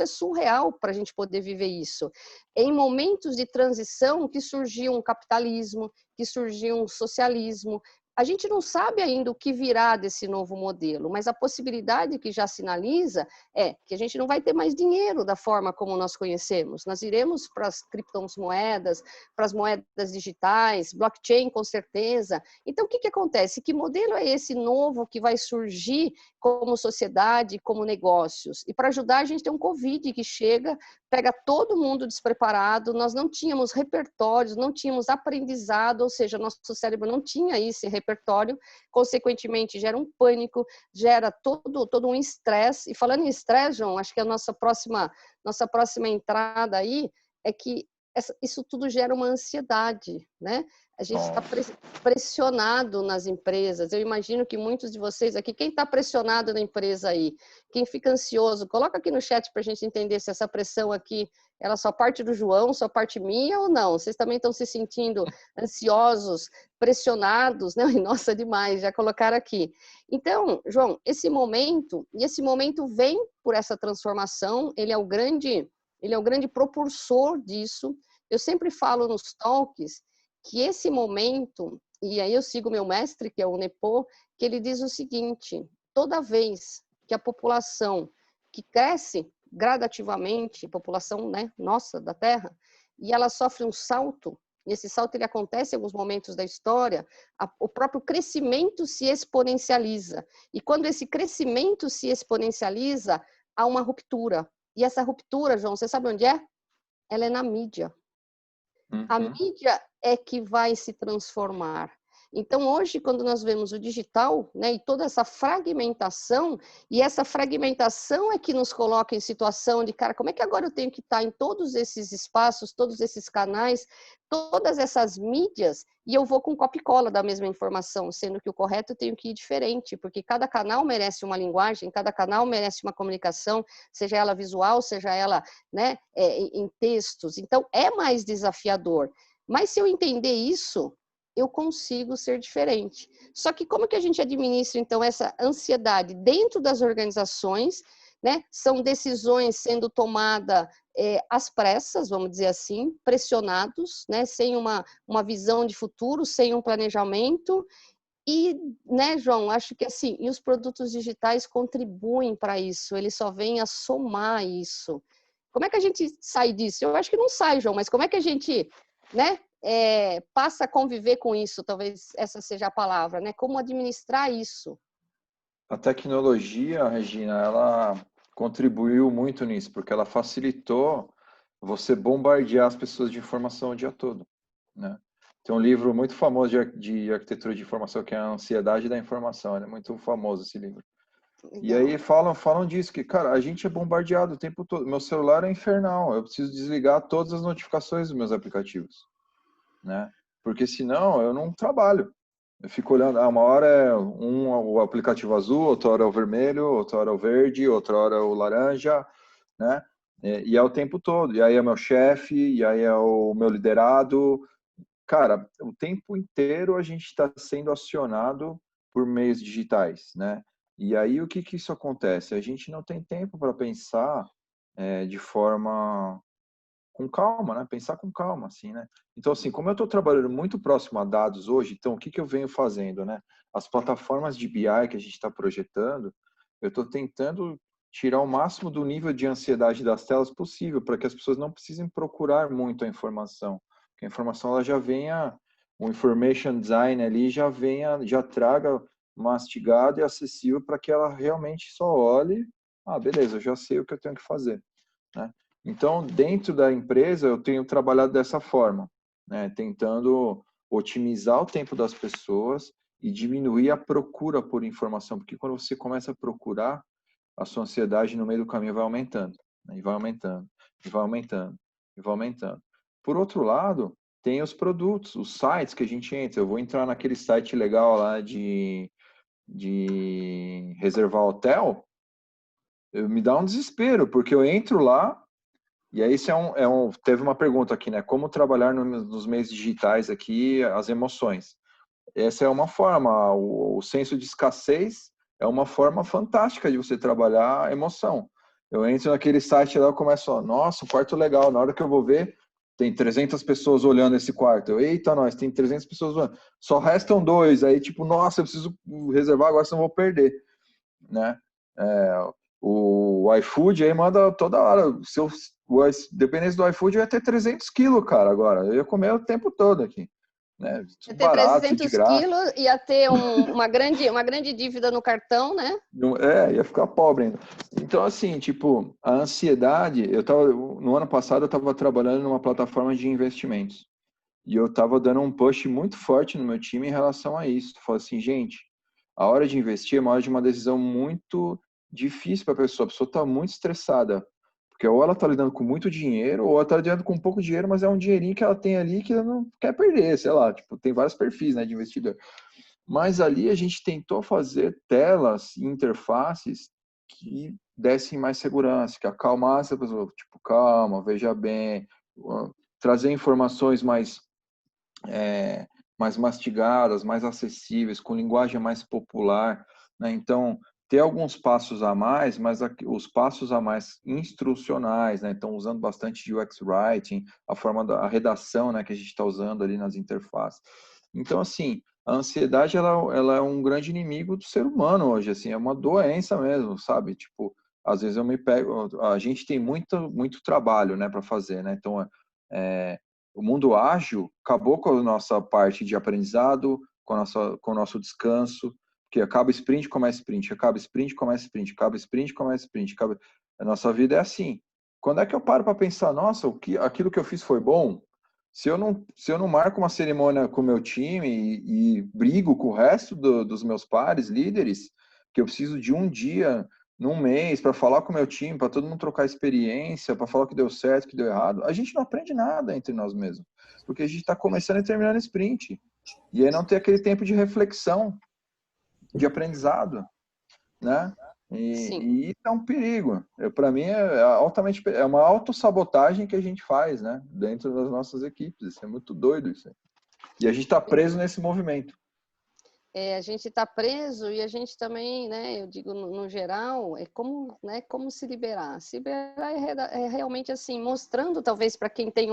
é surreal para a gente poder viver isso. Em momentos de transição que surgiu um capitalismo, que surgiu um socialismo, a gente não sabe ainda o que virá desse novo modelo, mas a possibilidade que já sinaliza é que a gente não vai ter mais dinheiro da forma como nós conhecemos. Nós iremos para as criptomoedas, para as moedas digitais, blockchain com certeza. Então, o que acontece? Que modelo é esse novo que vai surgir como sociedade, como negócios? E para ajudar, a gente tem um Covid que chega, pega todo mundo despreparado, nós não tínhamos repertórios, não tínhamos aprendizado, ou seja, nosso cérebro não tinha esse repertório, consequentemente gera um pânico, gera todo um estresse. E falando em estresse, João, acho que a nossa próxima entrada aí é que isso tudo gera uma ansiedade, né? A gente está pressionado nas empresas. Eu imagino que muitos de vocês aqui, quem está pressionado na empresa aí, quem fica ansioso, coloca aqui no chat para a gente entender se essa pressão aqui, ela só parte do João, só parte minha ou não? Vocês também estão se sentindo ansiosos, pressionados, né? Nossa, demais, já colocaram aqui. Então, João, esse momento vem por essa transformação, ele é o grande propulsor disso. Eu sempre falo nos talks que esse momento, e aí eu sigo meu mestre, que é o Nepo, que ele diz o seguinte: toda vez que a população que cresce gradativamente, população, né, nossa, da Terra, e ela sofre um salto, e esse salto ele acontece em alguns momentos da história, o próprio crescimento se exponencializa. E quando esse crescimento se exponencializa, há uma ruptura. E essa ruptura, João, você sabe onde é? Ela é na mídia. A mídia é que vai se transformar. Então, hoje, quando nós vemos o digital, né, e toda essa fragmentação é que nos coloca em situação de, cara, como é que agora eu tenho que estar em todos esses espaços, todos esses canais, todas essas mídias, e eu vou com copia e cola da mesma informação, sendo que o correto eu tenho que ir diferente, porque cada canal merece uma linguagem, cada canal merece uma comunicação, seja ela visual, seja ela, né, em textos. Então, é mais desafiador. Mas se eu entender isso, eu consigo ser diferente. Só que como que a gente administra, então, essa ansiedade dentro das organizações, né? São decisões sendo tomadas às pressas, vamos dizer assim, pressionados, né? Sem uma visão de futuro, sem um planejamento. E, né, João, acho que assim, e os produtos digitais contribuem para isso, eles só vêm a somar isso. Como é que a gente sai disso? Eu acho que não sai, João, mas como é que a gente, né, passa a conviver com isso? Talvez essa seja a palavra, né? Como administrar isso? A tecnologia, Regina, ela contribuiu muito nisso, porque ela facilitou você bombardear as pessoas de informação o dia todo, né? Tem um livro muito famoso de arquitetura de informação que é A Ansiedade da Informação, é muito famoso esse livro. E aí Legal. falam disso, que, cara, a gente é bombardeado o tempo todo. Meu celular é infernal, eu preciso desligar todas as notificações dos meus aplicativos, né? Porque senão eu não trabalho. Eu fico olhando, uma hora é o aplicativo azul, outra hora é o vermelho, outra hora é o verde, outra hora é o laranja, né? E é o tempo todo. E aí é meu chefe, e aí é o meu liderado. Cara, o tempo inteiro a gente está sendo acionado por meios digitais, né? E aí o que isso acontece? A gente não tem tempo para pensar de forma com calma, né? Pensar com calma, assim, né? Então, assim, como eu estou trabalhando muito próximo a dados hoje, então o que eu venho fazendo, né? As plataformas de BI que a gente está projetando, eu estou tentando tirar o máximo do nível de ansiedade das telas possível, para que as pessoas não precisem procurar muito a informação. Porque a informação ela já venha, o information design ali já venha, já traga mastigado e acessível para que ela realmente só olhe, beleza, eu já sei o que eu tenho que fazer, né? Então, dentro da empresa, eu tenho trabalhado dessa forma, né? Tentando otimizar o tempo das pessoas e diminuir a procura por informação, porque quando você começa a procurar, a sua ansiedade no meio do caminho vai aumentando, né? E vai aumentando, e vai aumentando, e vai aumentando. Por outro lado, tem os produtos, os sites que a gente entra. Eu vou entrar naquele site legal lá de reservar hotel, me dá um desespero, porque eu entro lá. E aí, teve uma pergunta aqui, né? Como trabalhar nos meios digitais aqui as emoções? Essa é uma forma, o senso de escassez é uma forma fantástica de você trabalhar a emoção. Eu entro naquele site lá e começo, nossa, um quarto legal. Na hora que eu vou ver, tem 300 pessoas olhando esse quarto. Eita, nós, tem 300 pessoas olhando. Só restam dois. Aí, tipo, nossa, eu preciso reservar agora, senão eu vou perder, né? O iFood aí manda toda hora. Se eu dependesse do iFood, eu ia ter 300 quilos, cara, agora. Eu ia comer o tempo todo aqui, né? Ia Tudo ter barato, de 300 graça. quilos, ia ter uma grande dívida no cartão, né? Ia ficar pobre ainda. Então, assim, tipo, a ansiedade, no ano passado eu estava trabalhando numa plataforma de investimentos. E eu estava dando um push muito forte no meu time em relação a isso. Falei assim, gente, a hora de investir é uma hora de uma decisão muito difícil para a pessoa está muito estressada. Porque ou ela está lidando com muito dinheiro, ou ela está lidando com pouco dinheiro, mas é um dinheirinho que ela tem ali que ela não quer perder, sei lá. Tipo, tem vários perfis, né, de investidor. Mas ali a gente tentou fazer telas e interfaces que dessem mais segurança, que acalmasse a pessoa. Tipo, calma, veja bem, trazer informações mais mastigadas, mais acessíveis, com linguagem mais popular, né? Então, ter alguns passos a mais, mas os passos a mais instrucionais, né? Então, usando bastante de UX Writing, a forma da redação, né, que a gente está usando ali nas interfaces. Então, assim, a ansiedade, ela é um grande inimigo do ser humano hoje, assim, é uma doença mesmo, sabe? Tipo, às vezes eu me pego, a gente tem muito trabalho, né, para fazer, né? Então, o mundo ágil acabou com a nossa parte de aprendizado, com o nosso descanso, que acaba sprint, começa sprint, acaba sprint, começa sprint, acaba sprint, começa sprint. A nossa vida é assim. Quando é que eu paro para pensar, nossa, aquilo que eu fiz foi bom? Se eu não marco uma cerimônia com o meu time e brigo com o resto dos meus pares, líderes, que eu preciso de um dia num mês para falar com o meu time, para todo mundo trocar experiência, para falar o que deu certo, o que deu errado, a gente não aprende nada entre nós mesmos, porque a gente está começando e terminando sprint. E aí não tem aquele tempo de reflexão, de aprendizado, né? Sim. E isso é um perigo. Para mim é uma autossabotagem que a gente faz, né? Dentro das nossas equipes. Isso é muito doido isso aí. E a gente está preso nesse movimento. a gente está preso e a gente também, né, eu digo no geral, como, né, como se liberar. Se liberar é realmente assim, mostrando talvez para quem tem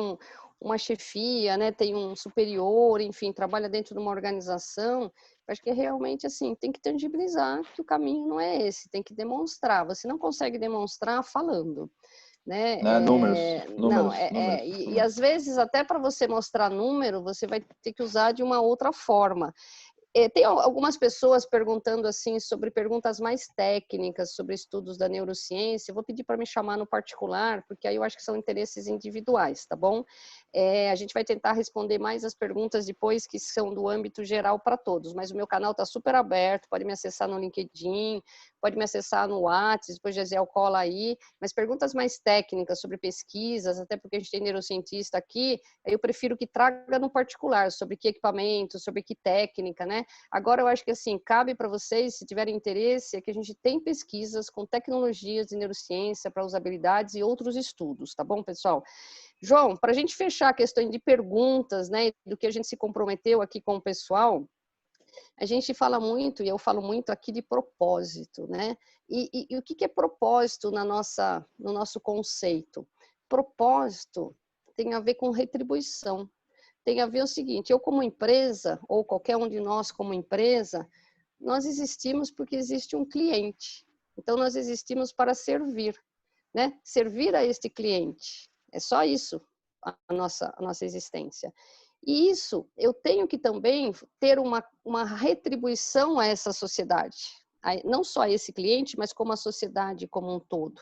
uma chefia, né, tem um superior, enfim, trabalha dentro de uma organização, acho que é realmente assim, tem que tangibilizar que o caminho não é esse, tem que demonstrar. Você não consegue demonstrar falando. Né? Né? Números, Não, números, números, e números. às vezes até para você mostrar número, você vai ter que usar de uma outra forma. Tem algumas pessoas perguntando assim sobre perguntas mais técnicas sobre estudos da neurociência. Eu vou pedir para me chamar no particular, porque aí eu acho que são interesses individuais, tá bom? A gente vai tentar responder mais as perguntas depois que são do âmbito geral para todos, mas o meu canal está super aberto, pode me acessar no LinkedIn, pode me acessar no WhatsApp, depois Gesiel cola aí, mas perguntas mais técnicas sobre pesquisas, até porque a gente tem neurocientista aqui, aí eu prefiro que traga no particular, sobre que equipamento, sobre que técnica, né? Agora eu acho que assim, cabe para vocês, se tiverem interesse, é que a gente tem pesquisas com tecnologias de neurociência para usabilidades e outros estudos, tá bom, pessoal? João, para a gente fechar a questão de perguntas, né, do que a gente se comprometeu aqui com o pessoal, a gente fala muito, e eu falo muito aqui de propósito, né? E o que é propósito no nosso conceito? Propósito tem a ver com retribuição. Tem a ver o seguinte, eu como empresa, ou qualquer um de nós como empresa, nós existimos porque existe um cliente. Então, nós existimos para servir, né? Servir a este cliente. É só isso a nossa existência. E isso, eu tenho que também ter uma retribuição a essa sociedade. Não só a esse cliente, mas como a sociedade como um todo.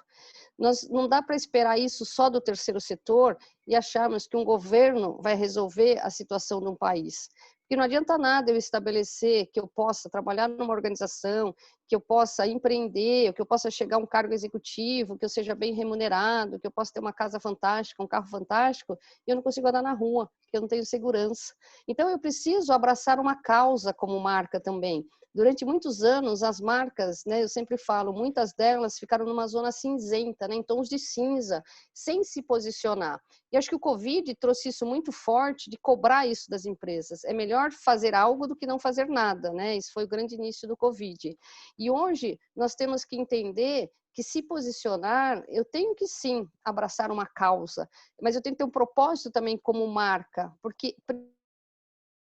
Não dá para esperar isso só do terceiro setor e acharmos que um governo vai resolver a situação de um país. Porque não adianta nada eu estabelecer que eu possa trabalhar numa organização, que eu possa empreender, que eu possa chegar a um cargo executivo, que eu seja bem remunerado, que eu possa ter uma casa fantástica, um carro fantástico, e eu não consigo andar na rua, porque eu não tenho segurança. Então, eu preciso abraçar uma causa como marca também. Durante muitos anos, as marcas, né, eu sempre falo, muitas delas ficaram numa zona cinzenta, né, em tons de cinza, sem se posicionar. E acho que o Covid trouxe isso muito forte, de cobrar isso das empresas. É melhor fazer algo do que não fazer nada, né? Isso foi o grande início do Covid. E hoje, nós temos que entender que se posicionar, eu tenho que sim abraçar uma causa, mas eu tenho que ter um propósito também como marca, porque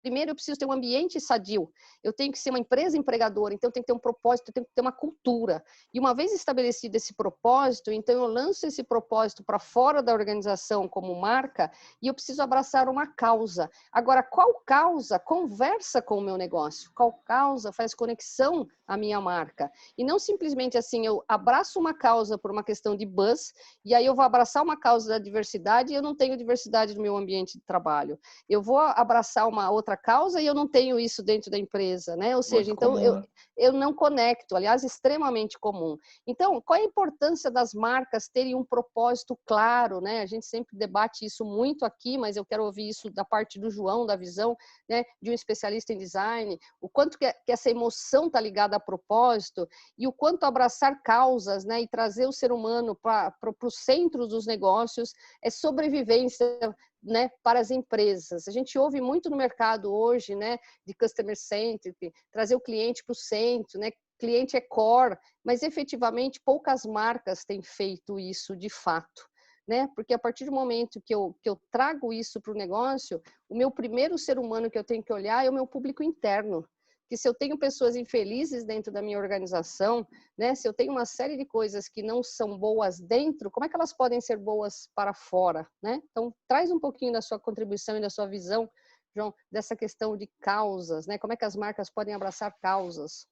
primeiro eu preciso ter um ambiente sadio, eu tenho que ser uma empresa empregadora, então eu tenho que ter um propósito, eu tenho que ter uma cultura. E uma vez estabelecido esse propósito, então eu lanço esse propósito para fora da organização como marca e eu preciso abraçar uma causa. Agora, qual causa conversa com o meu negócio? Qual causa faz conexão à minha marca? E não simplesmente assim, eu abraço uma causa por uma questão de buzz, e aí eu vou abraçar uma causa da diversidade e eu não tenho diversidade no meu ambiente de trabalho. Eu vou abraçar uma outra causa e eu não tenho isso dentro da empresa, né? Ou seja, Muito então comum, né? eu não conecto, aliás, extremamente comum. Então, qual é a importância das marcas terem um propósito claro, né? A gente sempre debate isso muito aqui, mas eu quero ouvir isso da parte do João, da visão, né, de um especialista em design, o quanto que essa emoção está ligada a propósito e o quanto abraçar causas, né, e trazer o ser humano para o centro dos negócios é sobrevivência, né, para as empresas. A gente ouve muito no mercado hoje, né, de customer centric, trazer o cliente para o centro, né, cliente é core, mas efetivamente poucas marcas têm feito isso de fato, né, porque a partir do momento que eu trago isso para o negócio, o meu primeiro ser humano que eu tenho que olhar é o meu público interno, que se eu tenho pessoas infelizes dentro da minha organização, né, se eu tenho uma série de coisas que não são boas dentro, como é que elas podem ser boas para fora, né? Então, traz um pouquinho da sua contribuição e da sua visão, João, dessa questão de causas, né? Como é que as marcas podem abraçar causas?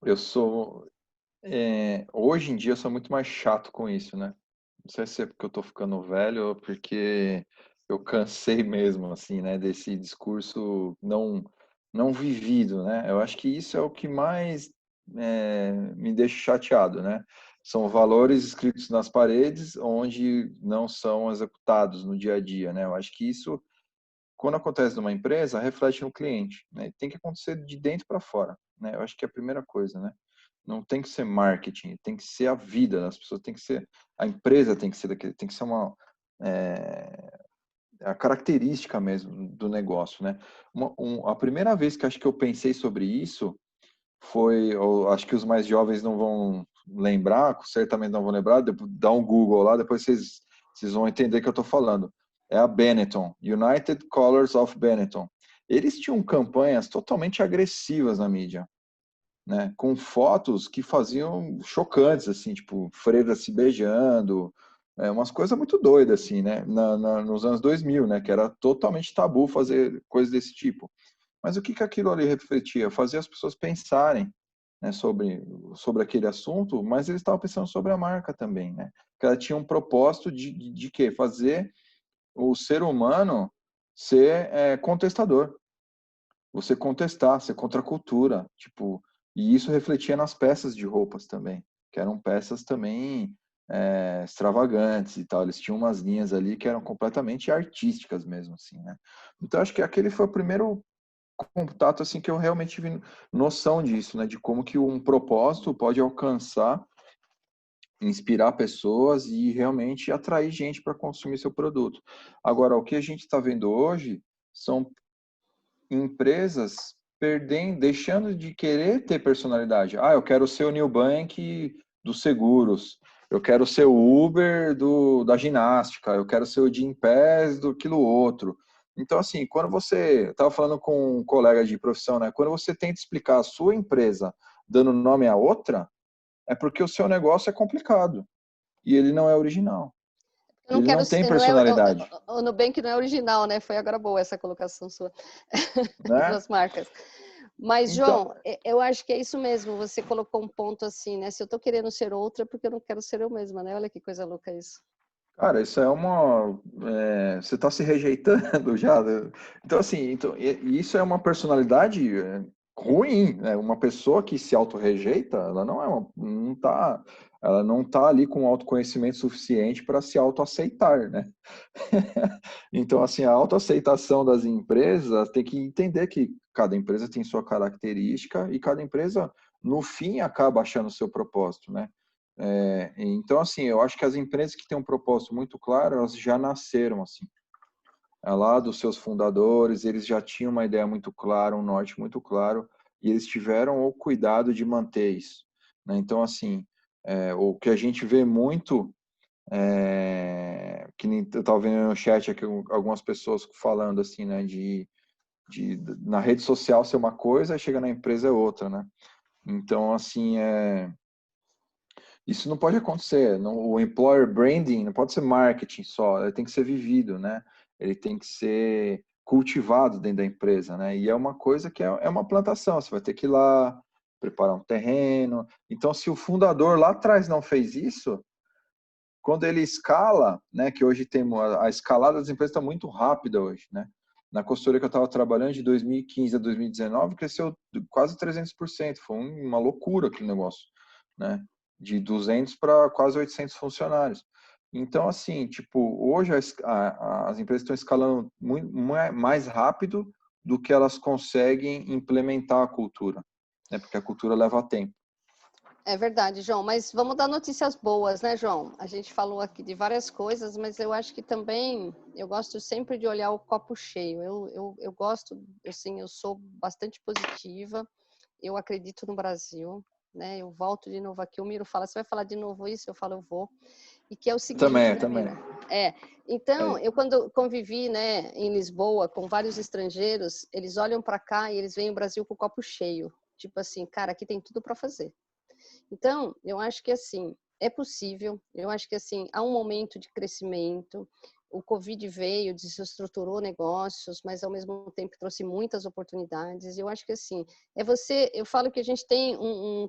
Eu sou, hoje em dia eu sou muito mais chato com isso, né? Não sei se é porque eu tô ficando velho ou porque eu cansei mesmo, assim, né? Desse discurso não vivido, né? Eu acho que isso é o que mais me deixa chateado, né? São valores escritos nas paredes onde não são executados no dia a dia, né? Eu acho que isso, quando acontece numa empresa, reflete no cliente, né? Tem que acontecer de dentro para fora, né? Eu acho que é a primeira coisa, né? Não tem que ser marketing, tem que ser a vida das pessoas, tem que ser a empresa, tem que ser daquele, tem que ser uma a característica mesmo do negócio, né? A primeira vez que acho que eu pensei sobre isso foi, acho que os mais jovens não vão lembrar, certamente não vão lembrar, dá um Google lá, depois vocês vão entender o que eu estou falando. É a Benetton, United Colors of Benetton. Eles tinham campanhas totalmente agressivas na mídia, né? Com fotos que faziam chocantes, assim, tipo, freiras se beijando, umas coisas muito doidas, assim, né? Nos anos 2000, né? Que era totalmente tabu fazer coisas desse tipo. Mas o que que aquilo ali refletia? Fazia as pessoas pensarem, né, sobre aquele assunto, mas eles estavam pensando sobre a marca também, né? Que ela tinha um propósito de quê? Fazer o ser humano ser contestador. Você contestar, ser contra a cultura, tipo, e isso refletia nas peças de roupas também, que eram peças também extravagantes e tal. Eles tinham umas linhas ali que eram completamente artísticas mesmo, assim, né? Então acho que aquele foi o primeiro contato assim que eu realmente tive noção disso, né, de como que um propósito pode alcançar, inspirar pessoas e realmente atrair gente para consumir seu produto. Agora, o que a gente está vendo hoje são empresas perdendo, deixando de querer ter personalidade. Ah, eu quero ser o Nubank dos seguros. Eu quero ser o Uber da ginástica. Eu quero ser o Gympass do aquilo outro. Então, assim, quando você... Estava falando com um colega de profissão, né? Quando você tenta explicar a sua empresa dando nome a outra, é porque o seu negócio é complicado. E ele não é original. Eu não Ele quero não tem ser, não é, personalidade. o Nubank não é original, né? Foi agora boa essa colocação sua Né? das marcas. Mas, Então, João, eu acho que é isso mesmo. Você colocou um ponto assim, né? Se eu tô querendo ser outra, é porque eu não quero ser eu mesma, né? Olha que coisa louca isso. cara, isso é uma. Você está se rejeitando já, né? Então, assim, e isso é uma personalidade ruim, né? Uma pessoa que se auto-rejeita, ela não é ela não tá ali com autoconhecimento suficiente para se auto-aceitar, né? Então, assim, a autoaceitação das empresas tem que entender que cada empresa tem sua característica e cada empresa, no fim, acaba achando o seu propósito, né? Então, assim, eu acho que as empresas que têm um propósito muito claro, elas já nasceram assim. Lá dos seus fundadores, eles já tinham uma ideia muito clara, um norte muito claro, e eles tiveram o cuidado de manter isso, né? Então, assim, o que a gente vê muito, que nem eu estava vendo no chat aqui algumas pessoas falando assim, né, na rede social ser uma coisa, chega na empresa é outra, né? Então, assim, isso não pode acontecer. O employer branding não pode ser marketing só, ele tem que ser vivido, né? Ele tem que ser cultivado dentro da empresa, né? E é uma coisa que é uma plantação, você vai ter que ir lá, preparar um terreno. Então, se o fundador lá atrás não fez isso, quando ele escala, né, que hoje tem a escalada das empresas está muito rápida hoje, né? Na consultoria que eu estava trabalhando de 2015 a 2019 cresceu quase 300%, foi uma loucura aquele negócio, né? De 200 para quase 800 funcionários. Então, assim, tipo, hoje as empresas estão escalando muito mais rápido do que elas conseguem implementar a cultura, né? Porque a cultura leva tempo. É verdade, João, mas vamos dar notícias boas, né, João? A gente falou aqui de várias coisas, mas eu acho que também eu gosto sempre de olhar o copo cheio. Eu gosto, assim, eu sou bastante positiva, eu acredito no Brasil, né? Eu volto de novo aqui, o Miro fala, você vai falar de novo isso? Eu falo, eu vou. E que é o seguinte, né, Também. Miro? Então, eu quando convivi, né, em Lisboa com vários estrangeiros, eles olham para cá e eles veem o Brasil com o copo cheio. Tipo assim, cara, aqui tem tudo para fazer. Então, eu acho que assim, é possível, eu acho que assim, há um momento de crescimento, o Covid veio, desestruturou negócios, mas ao mesmo tempo trouxe muitas oportunidades. Eu acho que assim, eu falo que a gente tem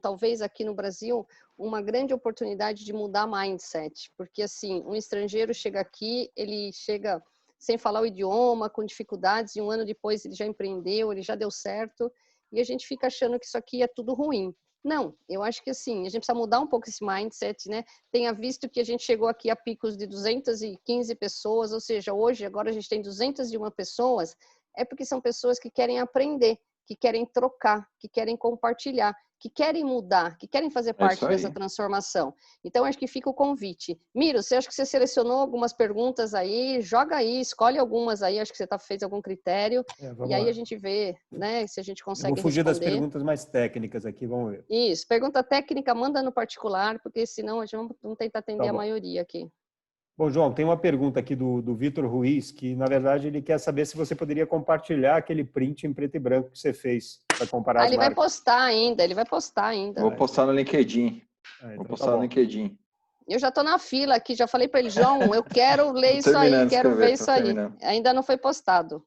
talvez aqui no Brasil, uma grande oportunidade de mudar mindset, porque assim, um estrangeiro chega aqui, ele chega sem falar o idioma, com dificuldades, e um ano depois ele já empreendeu, ele já deu certo, e a gente fica achando que isso aqui é tudo ruim. Não, eu acho que assim, a gente precisa mudar um pouco esse mindset, né? Tenha visto que a gente chegou aqui a picos de 215 pessoas, ou seja, hoje, agora a gente tem 201 pessoas, é porque são pessoas que querem aprender, que querem trocar, que querem compartilhar, que querem mudar, que querem fazer parte dessa transformação. Então, acho que fica o convite. Miro, você acha que você selecionou algumas perguntas aí? Joga aí, escolhe algumas aí, acho que você fez algum critério, e aí a gente vê, né, se a gente consegue responder. Eu vou fugir das perguntas mais técnicas aqui, vamos ver. Isso, pergunta técnica, manda no particular, porque senão a gente não tenta atender a maioria aqui. Bom, João, tem uma pergunta aqui do Vitor Ruiz, que na verdade ele quer saber se você poderia compartilhar aquele print em preto e branco que você fez para comparar as marcas. Vai postar ainda, ele vai postar ainda. Vou postar no LinkedIn. Então vou postar no LinkedIn. Eu já estou na fila aqui, já falei para ele, João, eu quero ler isso aí, quero ver isso aí. Ainda não foi postado.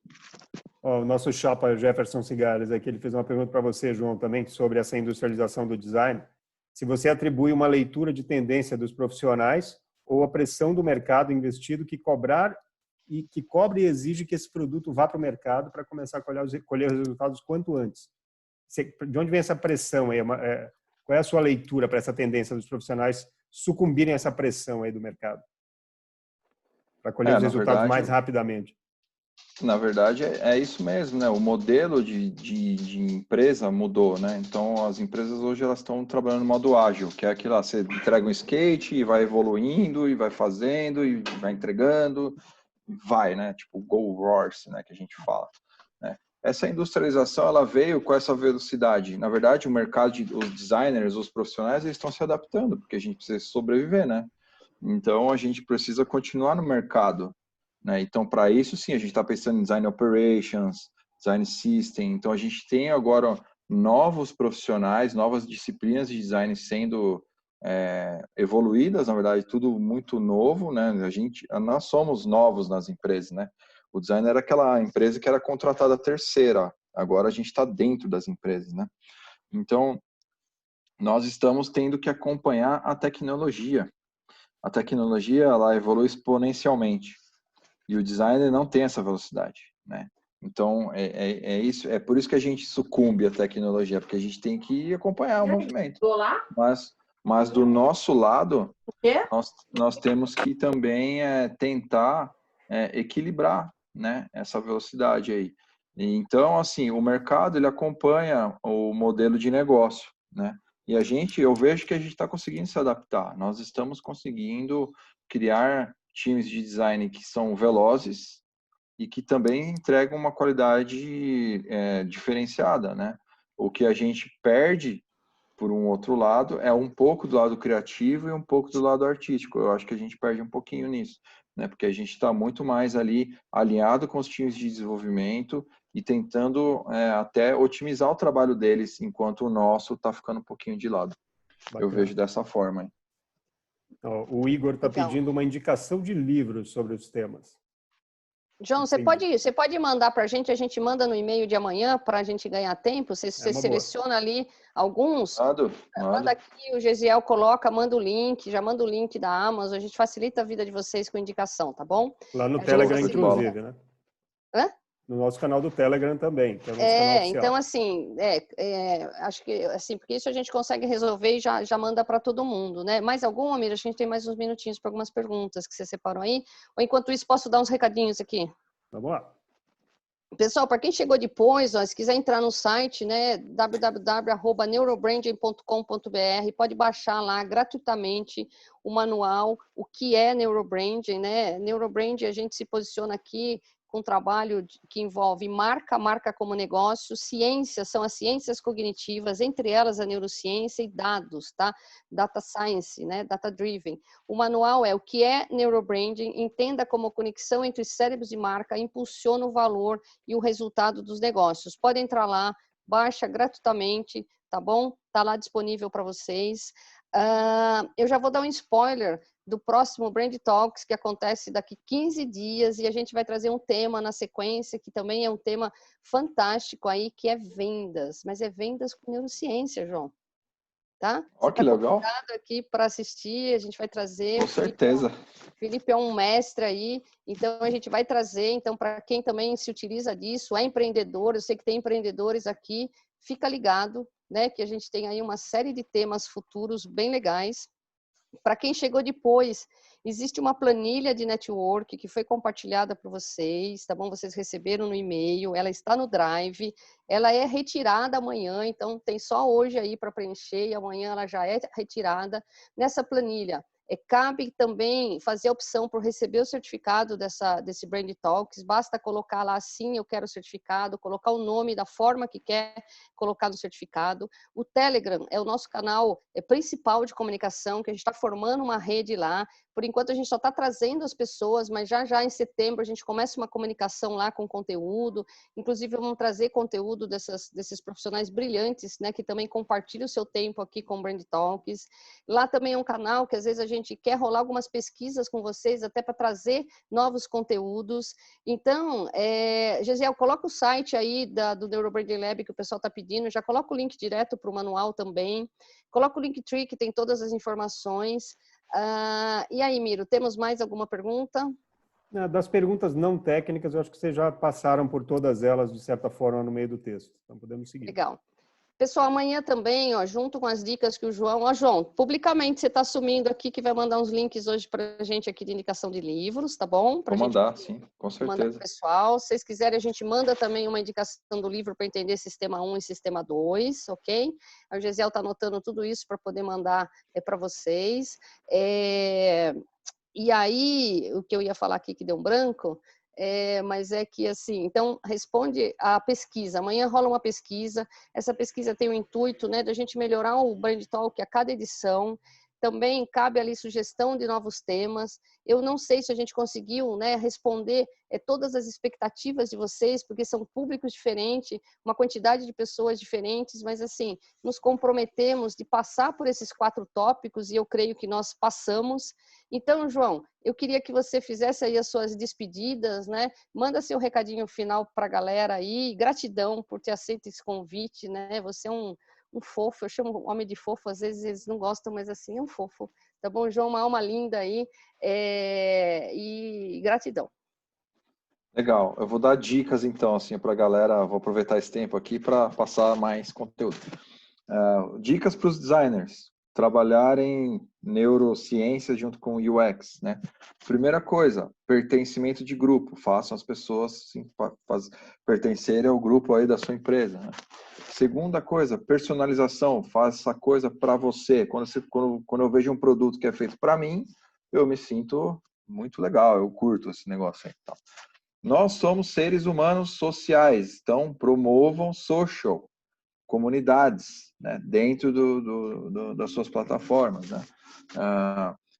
O nosso chapa Jefferson Cigares aqui, ele fez uma pergunta para você, João, também, sobre essa industrialização do design. Se você atribui uma leitura de tendência dos profissionais ou a pressão do mercado investido que cobre e exige que esse produto vá para o mercado para começar a colher os resultados quanto antes. De onde vem essa pressão aí? Qual é a sua leitura para essa tendência dos profissionais sucumbirem a essa pressão aí do mercado? Para colher os resultados mais rapidamente. Na verdade, é isso mesmo, né? O modelo de empresa mudou, né? Então, as empresas hoje elas estão trabalhando no modo ágil, que é aquilo lá, você entrega um skate e vai evoluindo, e vai fazendo, e vai entregando, vai, né? Tipo, go horse, né? Que a gente fala, né? Essa industrialização, ela veio com essa velocidade. Na verdade, o mercado, os designers, os profissionais, eles estão se adaptando, porque a gente precisa sobreviver, né? Então, a gente precisa continuar no mercado, né? Então, para isso, sim, a gente está pensando em design operations, design system. Então, a gente tem agora novos profissionais, novas disciplinas de design sendo evoluídas, na verdade, tudo muito novo, né? Nós somos novos nas empresas, né? O design era aquela empresa que era contratada terceira, agora a gente está dentro das empresas, né? Então, nós estamos tendo que acompanhar a tecnologia. A tecnologia, ela evolui exponencialmente. E o designer não tem essa velocidade, né? Então, é por isso que a gente sucumbe à tecnologia, porque a gente tem que acompanhar o movimento. Mas do nosso lado, nós temos que também tentar equilibrar, né, essa velocidade aí. Então, assim, o mercado, ele acompanha o modelo de negócio, né? E eu vejo que a gente está conseguindo se adaptar. Nós estamos conseguindo criar times de design que são velozes e que também entregam uma qualidade diferenciada, né? O que a gente perde, por um outro lado, é um pouco do lado criativo e um pouco do lado artístico. Eu acho que a gente perde um pouquinho nisso, né? Porque a gente está muito mais ali alinhado com os times de desenvolvimento e tentando até otimizar o trabalho deles, enquanto o nosso está ficando um pouquinho de lado. Bacana. Eu vejo dessa forma. O Igor está pedindo uma indicação de livros sobre os temas. João, você pode mandar para a gente manda no e-mail de amanhã para a gente ganhar tempo. Você seleciona ali alguns, manda aqui, o Gesiel coloca, manda o link, já manda o link da Amazon, a gente facilita a vida de vocês com indicação, tá bom? Lá no Telegram, inclusive, né? Hã? No nosso canal do Telegram também, que é o nosso canal oficial. Então, assim, acho que assim, porque isso a gente consegue resolver e já manda para todo mundo, né? Mais algum, Amir? Acho que a gente tem mais uns minutinhos para algumas perguntas que você separou aí. Ou enquanto isso, posso dar uns recadinhos aqui? Vamos lá. Pessoal, para quem chegou depois, se quiser entrar no site, né, www.neurobranding.com.br, pode baixar lá gratuitamente o manual, o que é neurobranding, né? Neurobranding, a gente se posiciona aqui com um trabalho que envolve marca como negócio, ciência, são as ciências cognitivas, entre elas a neurociência e dados, tá? Data science, né? Data driven. O manual é o que é neurobranding, entenda como a conexão entre cérebros e marca impulsiona o valor e o resultado dos negócios. Pode entrar lá, baixa gratuitamente, tá bom? Tá lá disponível para vocês. Eu já vou dar um spoiler do próximo Brand Talks, que acontece daqui 15 dias, e a gente vai trazer um tema na sequência, que também é um tema fantástico aí, que é vendas, mas é vendas com neurociência, João. Tá? Ó, que legal. Convidado aqui para assistir, a gente vai trazer. Com certeza. Felipe é um mestre aí, então a gente vai trazer, então, para quem também se utiliza disso, é empreendedor, eu sei que tem empreendedores aqui, fica ligado, né, que a gente tem aí uma série de temas futuros bem legais. Para quem chegou depois, existe uma planilha de network que foi compartilhada por vocês, tá bom? Vocês receberam no e-mail, ela está no Drive, ela é retirada amanhã, então tem só hoje aí para preencher e amanhã ela já é retirada. Nessa planilha, cabe também fazer a opção por receber o certificado desse Brand Talks, basta colocar lá sim, eu quero o certificado, colocar o nome da forma que quer colocar no certificado. O Telegram é o nosso canal principal de comunicação, que a gente está formando uma rede lá. Por enquanto a gente só está trazendo as pessoas, mas já em setembro a gente começa uma comunicação lá com conteúdo. Inclusive vamos trazer conteúdo desses profissionais brilhantes, né, que também compartilham o seu tempo aqui com o Brand Talks. Lá também é um canal que às vezes a gente quer rolar algumas pesquisas com vocês, até para trazer novos conteúdos. Então, Gesiel, coloca o site aí do Neurobranding Lab que o pessoal está pedindo, já coloca o link direto para o manual também, coloca o Linktree que tem todas as informações. E aí, Miro, temos mais alguma pergunta? Das perguntas não técnicas, eu acho que vocês já passaram por todas elas, de certa forma, no meio do texto. Então, podemos seguir. Legal. Pessoal, amanhã também, ó, junto com as dicas que o João... Ó, João, publicamente você está assumindo aqui que vai mandar uns links hoje para a gente aqui de indicação de livros, tá bom? Vou mandar, sim, com certeza. Mandar pro pessoal. Se vocês quiserem, a gente manda também uma indicação do livro para entender Sistema 1 e Sistema 2, ok? A Gesiel está anotando tudo isso para poder mandar para vocês. E aí, o que eu ia falar aqui que deu um branco... mas é que assim, então responde a pesquisa, amanhã rola uma pesquisa, essa pesquisa tem o intuito, né, da gente melhorar o Brand Talk a cada edição, também cabe ali sugestão de novos temas. Eu não sei se a gente conseguiu, né, responder todas as expectativas de vocês, porque são públicos diferentes, uma quantidade de pessoas diferentes, mas assim, nos comprometemos de passar por esses 4 tópicos e eu creio que nós passamos. Então, João, eu queria que você fizesse aí as suas despedidas, né? Manda seu recadinho final para a galera aí. Gratidão por ter aceito esse convite, né? Você é um fofo, eu chamo homem de fofo, às vezes eles não gostam, mas assim, é um fofo. Tá bom, João? Uma alma linda aí. E gratidão. Legal, eu vou dar dicas então, assim, para a galera, vou aproveitar esse tempo aqui para passar mais conteúdo. Dicas para os designers trabalharem neurociência junto com UX, né? Primeira coisa, pertencimento de grupo, façam as pessoas pertencerem ao grupo aí da sua empresa, né? Segunda coisa, personalização, faça a coisa para você. Quando eu vejo um produto que é feito para mim, eu me sinto muito legal, eu curto esse negócio aí. Então, nós somos seres humanos sociais, então promovam social, comunidades, né, dentro das suas plataformas, né?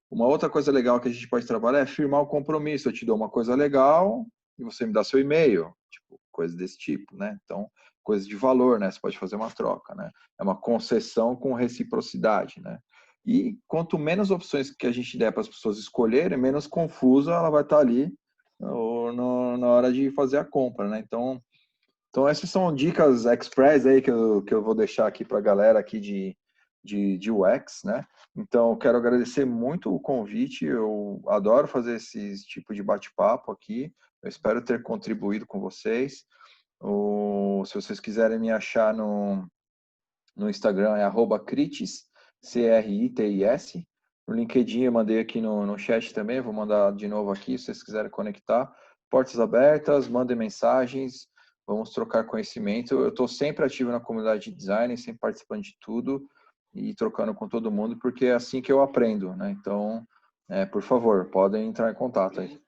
Uma outra coisa legal que a gente pode trabalhar é firmar o compromisso. Eu te dou uma coisa legal e você me dá seu e-mail, tipo, coisa desse tipo, né? Então, coisa de valor, né? Você pode fazer uma troca, né? É uma concessão com reciprocidade, né? E quanto menos opções que a gente der para as pessoas escolherem, menos confusa ela vai estar ali na hora de fazer a compra, né? Então essas são dicas express aí que eu vou deixar aqui para a galera aqui de UX, né? Então, eu quero agradecer muito o convite, eu adoro fazer esse tipo de bate-papo aqui, eu espero ter contribuído com vocês. Se vocês quiserem me achar no Instagram, é @critis, CRITIS. No LinkedIn eu mandei aqui no chat também, vou mandar de novo aqui, se vocês quiserem conectar. Portas abertas, mandem mensagens, vamos trocar conhecimento. Eu estou sempre ativo na comunidade de design, sempre participando de tudo e trocando com todo mundo, porque é assim que eu aprendo, né? Então, por favor, podem entrar em contato aí.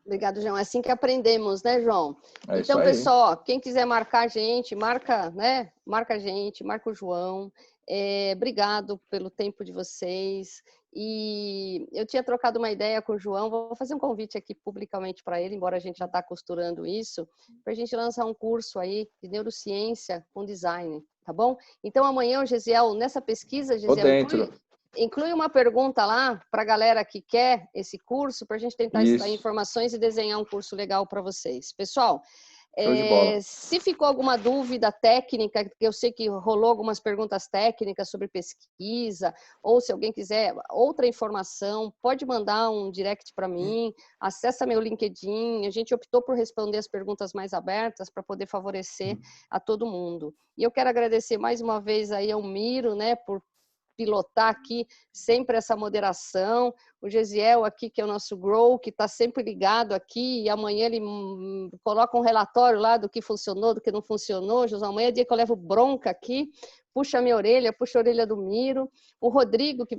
Obrigado, João. É assim que aprendemos, né, João? É então, isso aí. pessoal, quem quiser marcar a gente, marca, né? Marca a gente, marca o João. Obrigado pelo tempo de vocês. E eu tinha trocado uma ideia com o João, vou fazer um convite aqui publicamente para ele, embora a gente já está costurando isso, para a gente lançar um curso aí de neurociência com design, tá bom? Então, amanhã, Gesiel, nessa pesquisa, Gesiel, inclui uma pergunta lá para a galera que quer esse curso, para a gente tentar extrair informações e desenhar um curso legal para vocês. Pessoal, se ficou alguma dúvida técnica, porque eu sei que rolou algumas perguntas técnicas sobre pesquisa, ou se alguém quiser outra informação, pode mandar um direct para mim, acessa meu LinkedIn, a gente optou por responder as perguntas mais abertas para poder favorecer a todo mundo. E eu quero agradecer mais uma vez aí ao Miro, né, por pilotar aqui sempre essa moderação. O Gesiel aqui, que é o nosso Grow, que está sempre ligado aqui, e amanhã ele coloca um relatório lá do que funcionou, do que não funcionou. José, amanhã é dia que eu levo bronca aqui, puxa a minha orelha, puxa a orelha do Miro. O Rodrigo, que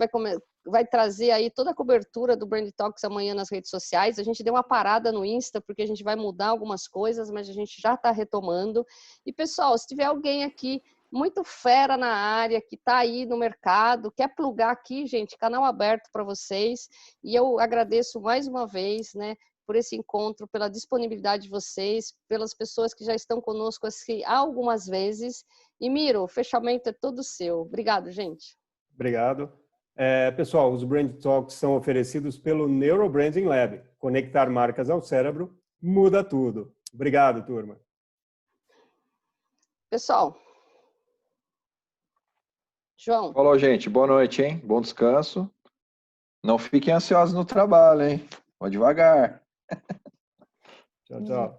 vai trazer aí toda a cobertura do Brand Talks amanhã nas redes sociais. A gente deu uma parada no Insta, porque a gente vai mudar algumas coisas, mas a gente já está retomando. E, pessoal, se tiver alguém aqui muito fera na área, que está aí no mercado, quer plugar aqui, gente, canal aberto para vocês. E eu agradeço mais uma vez, né, por esse encontro, pela disponibilidade de vocês, pelas pessoas que já estão conosco assim, algumas vezes. E, Miro, o fechamento é todo seu. Obrigado, gente. Obrigado. Pessoal, os Brand Talks são oferecidos pelo Neurobranding Lab. Conectar marcas ao cérebro muda tudo. Obrigado, turma. Pessoal. João. Falou, gente. Boa noite, hein? Bom descanso. Não fiquem ansiosos no trabalho, hein? Vou devagar. Tchau, tchau.